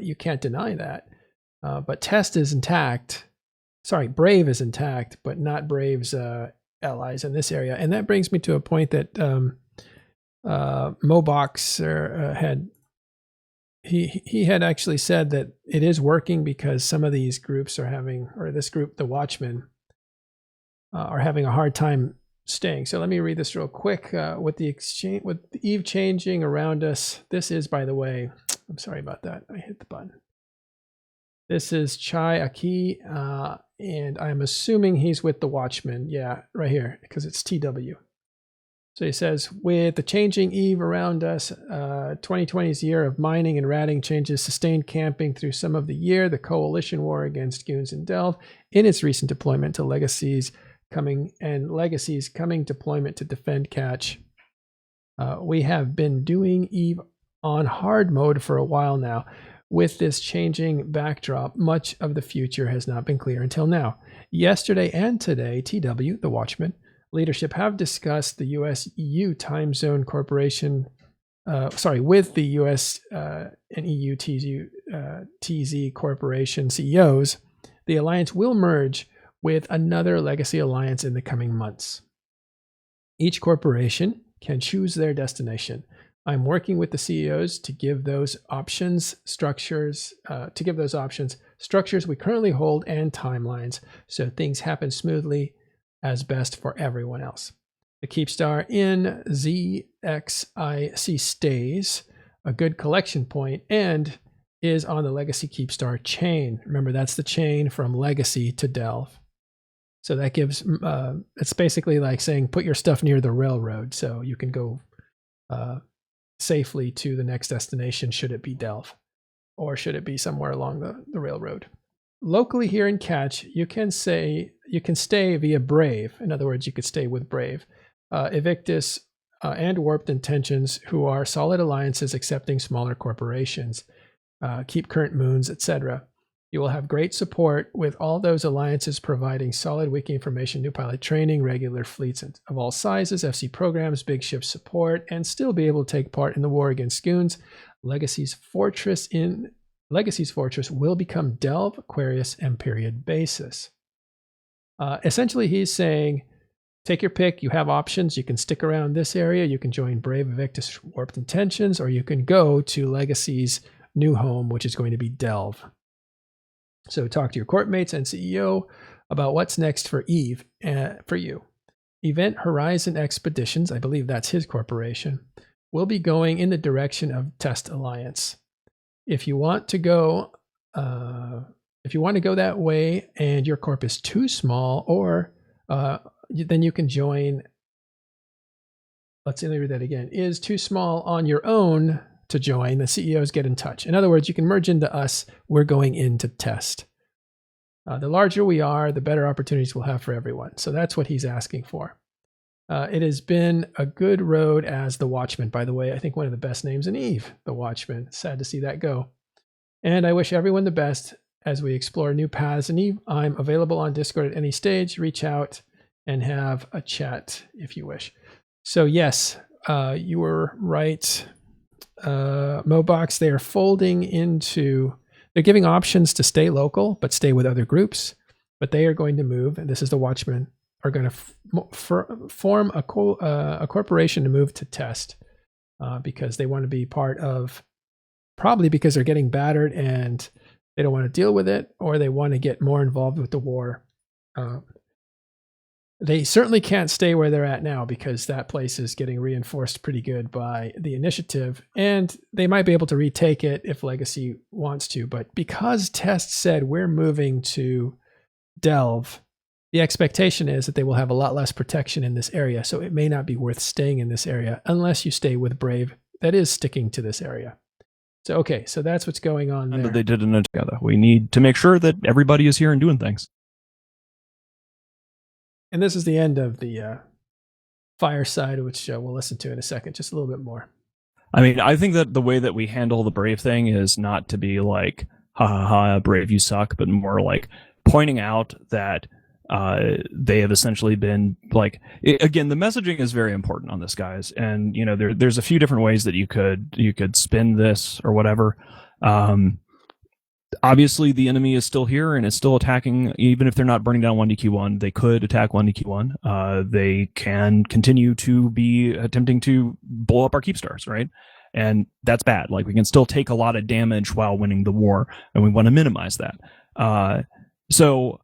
Speaker 1: you can't deny that. But test is intact. Sorry, Brave is intact, but not Brave's allies in this area. And that brings me to a point that Mobox had. He had actually said that it is working because some of these groups are having, or this group, the Watchmen, are having a hard time staying. So let me read this real quick. With the Eve changing around us, this is, by the way, I'm sorry about that. I hit the button. This is Chai Aki, and I'm assuming he's with the Watchmen. Yeah, right here, because it's TW. So he says, with the changing Eve around us, 2020's year of mining and ratting changes, sustained camping through some of the year, the coalition war against goons and Delve, in its recent deployment to Legacy's coming deployment to defend catch. We have been doing Eve on hard mode for a while now. With this changing backdrop, much of the future has not been clear until now. Yesterday and today, TW, the Watchmen, leadership have discussed the US-EU time zone corporation, with the US and EU TZ corporation CEOs. The alliance will merge with another legacy alliance in the coming months. Each corporation can choose their destination. I'm working with the CEOs to give those options, structures we currently hold and timelines, so things happen smoothly as best for everyone else. The Keepstar in ZXIC stays, a good collection point, and is on the Legacy Keepstar chain. Remember, that's the chain from Legacy to Delve. So that gives, it's basically like saying put your stuff near the railroad so you can go safely to the next destination, should it be Delve, or should it be somewhere along the railroad. Locally here in Catch, you can stay via Brave. In other words, you could stay with Brave, Evictus, and Warped Intentions, who are solid alliances accepting smaller corporations, keep current moons, etc. You will have great support with all those alliances providing solid wiki information, new pilot training, regular fleets of all sizes, FC programs, big ship support, and still be able to take part in the war against goons. Legacy's fortress will become Delve, Aquarius, and period basis. Essentially, he's saying, take your pick. You have options. You can stick around this area. You can join Brave, Evictus, Warped Intentions, or you can go to Legacy's new home, which is going to be Delve. So talk to your court mates and CEO about what's next for Eve, for you. Event Horizon Expeditions, I believe that's his corporation, will be going in the direction of Test Alliance. If you want to go that way and your corp is too small, or then you can join. Let's read that again. Is too small on your own to join, the CEOs get in touch. In other words, you can merge into us. We're going into Test. The larger we are, the better opportunities we'll have for everyone. So that's what he's asking for. It has been a good road as the Watchman, by the way. I think one of the best names in Eve, the Watchman. Sad to see that go. And I wish everyone the best as we explore new paths in Eve. I'm available on Discord at any stage. Reach out and have a chat if you wish. So yes, you were right. Mobox, they are folding into They're giving options to stay local, but stay with other groups. But they are going to move, and this is the Watchmen, are going to form a corporation to move to test because they want to be part of, probably because they're getting battered and they don't want to deal with it, or they want to get more involved with the war. They certainly can't stay where they're at now because that place is getting reinforced pretty good by the initiative, and they might be able to retake it if Legacy wants to. But because Test said we're moving to Delve, the expectation is that they will have a lot less protection in this area, so it may not be worth staying in this area unless you stay with Brave that is sticking to this area. So, okay, so that's what's going on there.
Speaker 3: And they did it together. We need to make sure that everybody is here and doing things.
Speaker 1: And this is the end of the fireside, which we'll listen to in a second, just a little bit more.
Speaker 3: I mean, I think that the way that we handle the Brave thing is not to be like, ha ha ha, Brave, you suck, but more like pointing out that they have essentially been like, again, the messaging is very important on this, guys. And, you know, there's a few different ways that you could spin this or whatever. Obviously, the enemy is still here and is still attacking. Even if they're not burning down 1DQ1, they could attack 1DQ1. They can continue to be attempting to blow up our keep stars, right? And that's bad. Like, we can still take a lot of damage while winning the war, and we want to minimize that. So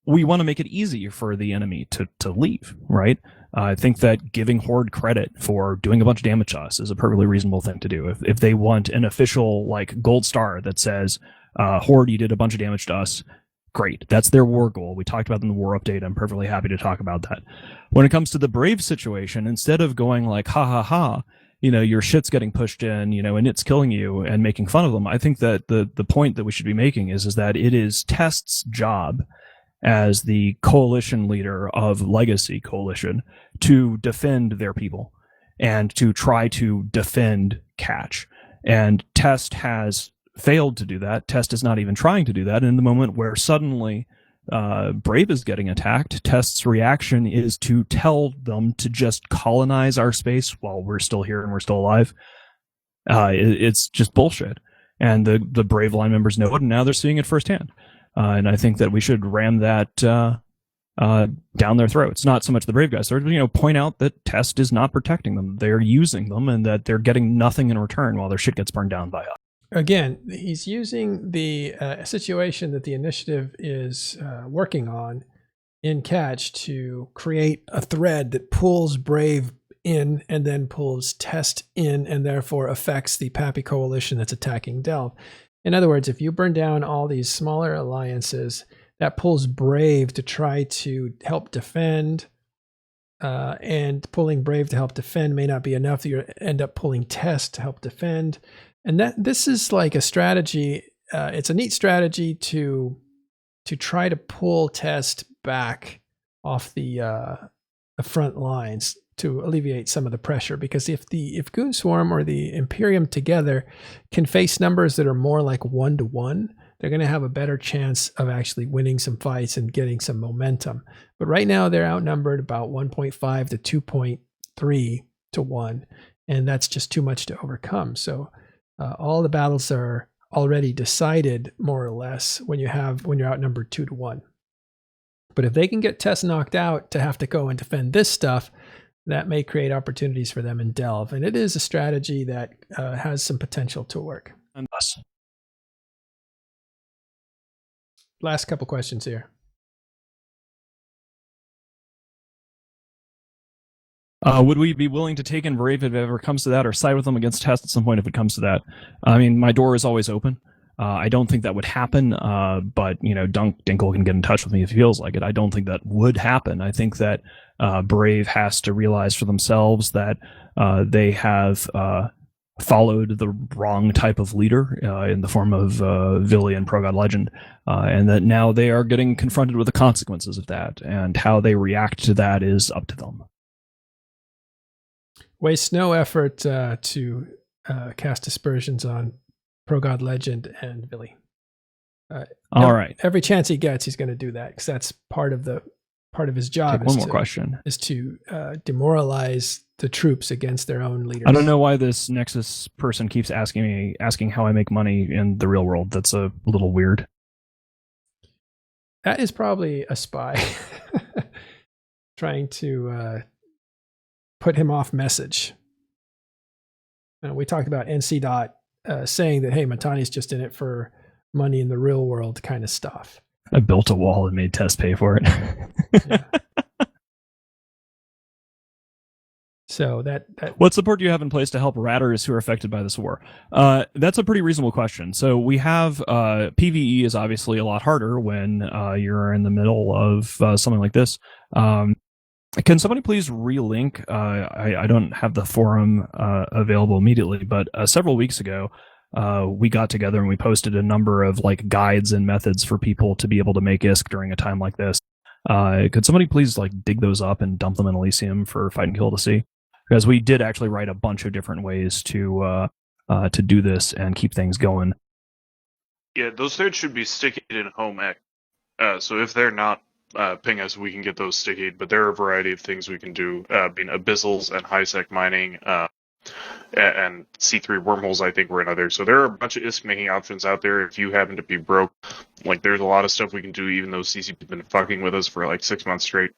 Speaker 3: we want to make it easy for the enemy to leave, right? I think that giving Horde credit for doing a bunch of damage to us is a perfectly reasonable thing to do. If they want an official like gold star that says, Horde, you did a bunch of damage to us, great. That's their war goal. We talked about in the war update. I'm perfectly happy to talk about that. When it comes to the Brave situation, instead of going like, ha ha ha, you know, your shit's getting pushed in, you know, and it's killing you and making fun of them, I think that the point that we should be making is that it is Test's job as the coalition leader of Legacy Coalition to defend their people and to try to defend Catch. And Test has failed to do that. Test is not even trying to do that. In the moment where suddenly Brave is getting attacked, Test's reaction is to tell them to just colonize our space while we're still here and we're still alive. It's just bullshit. And the Brave line members know it, and now they're seeing it firsthand. And I think that we should ram that down their throats. Not so much the Brave guys, but, you know, point out that Test is not protecting them. They're using them, and that they're getting nothing in return while their shit gets burned down by us.
Speaker 1: Again, he's using the situation that the initiative is working on in Catch to create a thread that pulls Brave in and then pulls Test in, and therefore affects the PAPI coalition that's attacking Delve. In other words, if you burn down all these smaller alliances, that pulls Brave to try to help defend, and pulling Brave to help defend may not be enough. You end up pulling Test to help defend. And this is like a strategy. It's a neat strategy to try to pull Test back off the front lines to alleviate some of the pressure. Because if Goonswarm or the Imperium together can face numbers that are more like 1-to-1, they're going to have a better chance of actually winning some fights and getting some momentum. But right now they're outnumbered about 1.5 to 2.3 to 1, and that's just too much to overcome. So all the battles are already decided more or less when you're outnumbered 2-to-1. But if they can get Test knocked out to have to go and defend this stuff, that may create opportunities for them in Delve. And it is a strategy that has some potential to work.
Speaker 3: And us.
Speaker 1: Last couple questions here.
Speaker 3: Would we be willing to take in Brave if it ever comes to that, or side with them against Test at some point if it comes to that? I mean, my door is always open. I don't think that would happen, but, you know, Dinkle can get in touch with me if he feels like it. I don't think that would happen. I think that Brave has to realize for themselves that they have followed the wrong type of leader in the form of Villy and Pro God Legend, and that now they are getting confronted with the consequences of that, and how they react to that is up to them.
Speaker 1: Waste no effort to cast aspersions on Pro God Legend and Villy.
Speaker 3: All right.
Speaker 1: Every chance he gets, he's going to do that, because that's part of his job.
Speaker 3: Take one more question.
Speaker 1: Is to demoralize the troops against their own leaders.
Speaker 3: I don't know why this Nexus person keeps asking how I make money in the real world. That's a little weird.
Speaker 1: That is probably a spy trying to put him off message. We talked about NC Dot saying that, hey, Matani's just in it for money in the real world kind of stuff.
Speaker 3: I built a wall and made Tess pay for it.
Speaker 1: Yeah. So that
Speaker 3: what support do you have in place to help ratters who are affected by this war? That's a pretty reasonable question. So we have PvE is obviously a lot harder when you're in the middle of something like this. Can somebody please relink? I don't have the forum available immediately, but several weeks ago we got together and we posted a number of like guides and methods for people to be able to make ISK during a time like this. Could somebody please like dig those up and dump them in Elysium for Fight and Kill to see? Because we did actually write a bunch of different ways to do this and keep things going.
Speaker 4: Yeah, those threads should be stickied in home ec. So if they're not, ping us, we can get those stickied. But there are a variety of things we can do, being abyssals and high-sec mining, and C3 wormholes, I think, were another. So there are a bunch of ISK making options out there. If you happen to be broke, like there's a lot of stuff we can do, even though CCP's been fucking with us for like 6 months straight.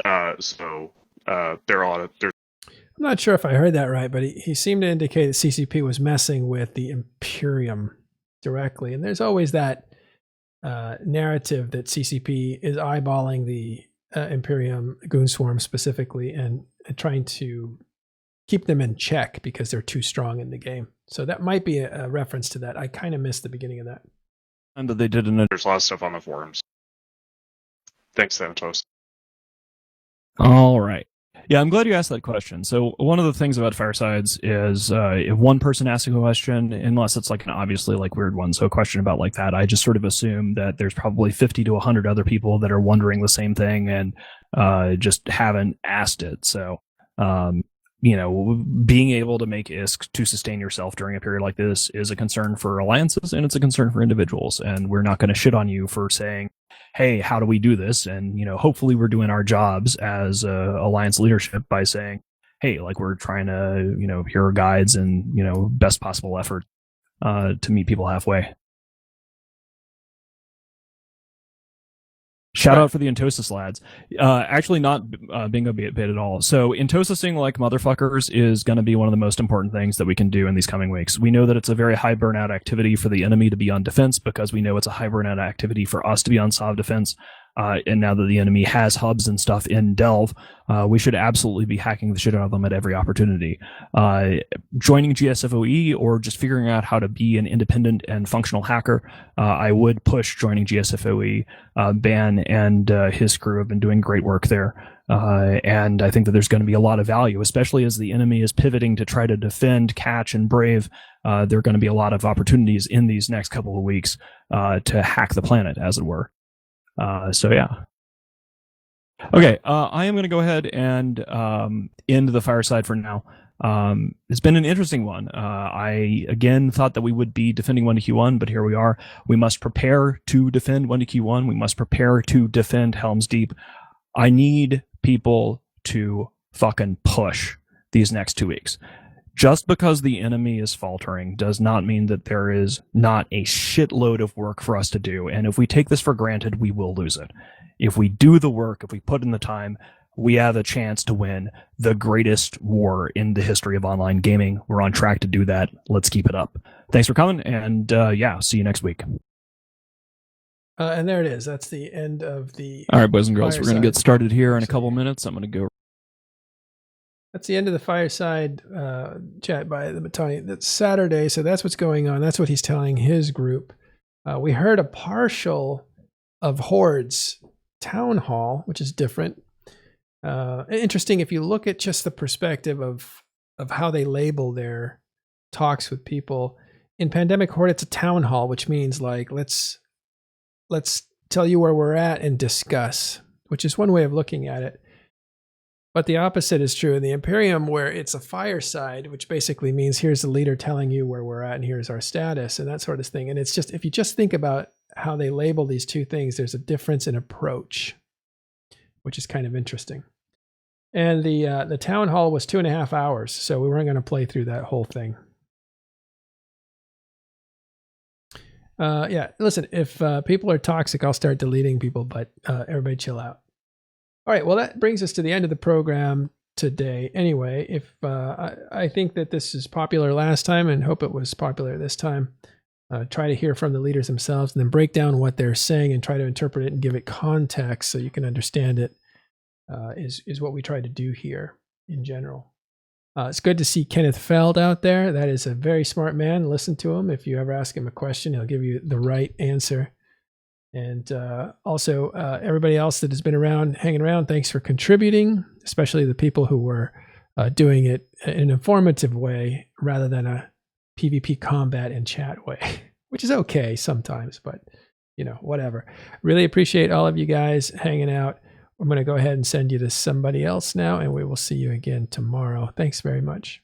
Speaker 4: There are a lot of...
Speaker 1: I'm not sure if I heard that right, but he seemed to indicate that CCP was messing with the Imperium directly. And there's always that narrative that CCP is eyeballing the Imperium Goon Swarm specifically and trying to keep them in check because they're too strong in the game. So that might be a reference to that. I kind of missed the beginning of that.
Speaker 3: And that they did
Speaker 4: There's a lot of stuff on the forums. Thanks, Thanatos.
Speaker 3: All right. Yeah, I'm glad you asked that question. So one of the things about Firesides is if one person asks a question, unless it's like an obviously like weird one, so a question about like that, I just sort of assume that there's probably 50 to 100 other people that are wondering the same thing and just haven't asked it. So, being able to make ISK to sustain yourself during a period like this is a concern for alliances and it's a concern for individuals. And we're not going to shit on you for saying, hey, how do we do this? And, hopefully we're doing our jobs as alliance leadership by saying, hey, like we're trying to, hear guides and, best possible effort to meet people halfway. Shout out for the Intosis lads. Actually not bingo bit at all. So Intosising like motherfuckers is going to be one of the most important things that we can do in these coming weeks. We know that it's a very high burnout activity for the enemy to be on defense because we know it's a high burnout activity for us to be on SOV defense. And now that the enemy has hubs and stuff in Delve, we should absolutely be hacking the shit out of them at every opportunity. Joining GSFOE or just figuring out how to be an independent and functional hacker, I would push joining GSFOE. Ban and his crew have been doing great work there. And I think that there's going to be a lot of value, especially as the enemy is pivoting to try to defend, catch, and brave. There are going to be a lot of opportunities in these next couple of weeks to hack the planet, as it were. So yeah. Okay, I am going to go ahead and end the Fireside for now. It's been an interesting one. I again thought that we would be defending 1DQ1, but here we are. We must prepare to defend 1DQ1. We must prepare to defend Helm's Deep. I need people to fucking push these next 2 weeks. Just because the enemy is faltering does not mean that there is not a shitload of work for us to do. And if we take this for granted, we will lose it. If we do the work, if we put in the time, we have a chance to win the greatest war in the history of online gaming. We're on track to do that. Let's keep it up. Thanks for coming. And see you next week.
Speaker 1: And there it is. That's the end of the...
Speaker 3: All right, boys and girls, we're going to get started here in a
Speaker 1: So,
Speaker 3: couple minutes. I'm going to go...
Speaker 1: That's the end of the Fireside chat by the Battalion. That's Saturday, so that's what's going on. That's what he's telling his group. We heard a partial of Horde's town hall, which is different. Interesting if you look at just the perspective of how they label their talks with people. In Pandemic Horde, it's a town hall, which means like let's tell you where we're at and discuss, which is one way of looking at it. But the opposite is true in the Imperium, where it's a fireside, which basically means here's the leader telling you where we're at and here's our status and that sort of thing. And it's just, if you just think about how they label these two things, there's a difference in approach, which is kind of interesting. And the town hall was 2.5 hours, so we weren't going to play through that whole thing. Yeah, listen, if people are toxic, I'll start deleting people, but everybody chill out. All right, well, that brings us to the end of the program today. Anyway, if I think that this is popular last time and hope it was popular this time. Try to hear from the leaders themselves and then break down what they're saying and try to interpret it and give it context so you can understand it. Is what we try to do here in general. It's good to see Kenneth Feld out there. That is a very smart man. Listen to him. If you ever ask him a question, he'll give you the right answer. And also, everybody else that has been around, hanging around, thanks for contributing, especially the people who were doing it in an informative way rather than a PvP combat and chat way, which is okay sometimes, but you know, whatever. Really appreciate all of you guys hanging out. I'm going to go ahead and send you to somebody else now, and we will see you again tomorrow. Thanks very much.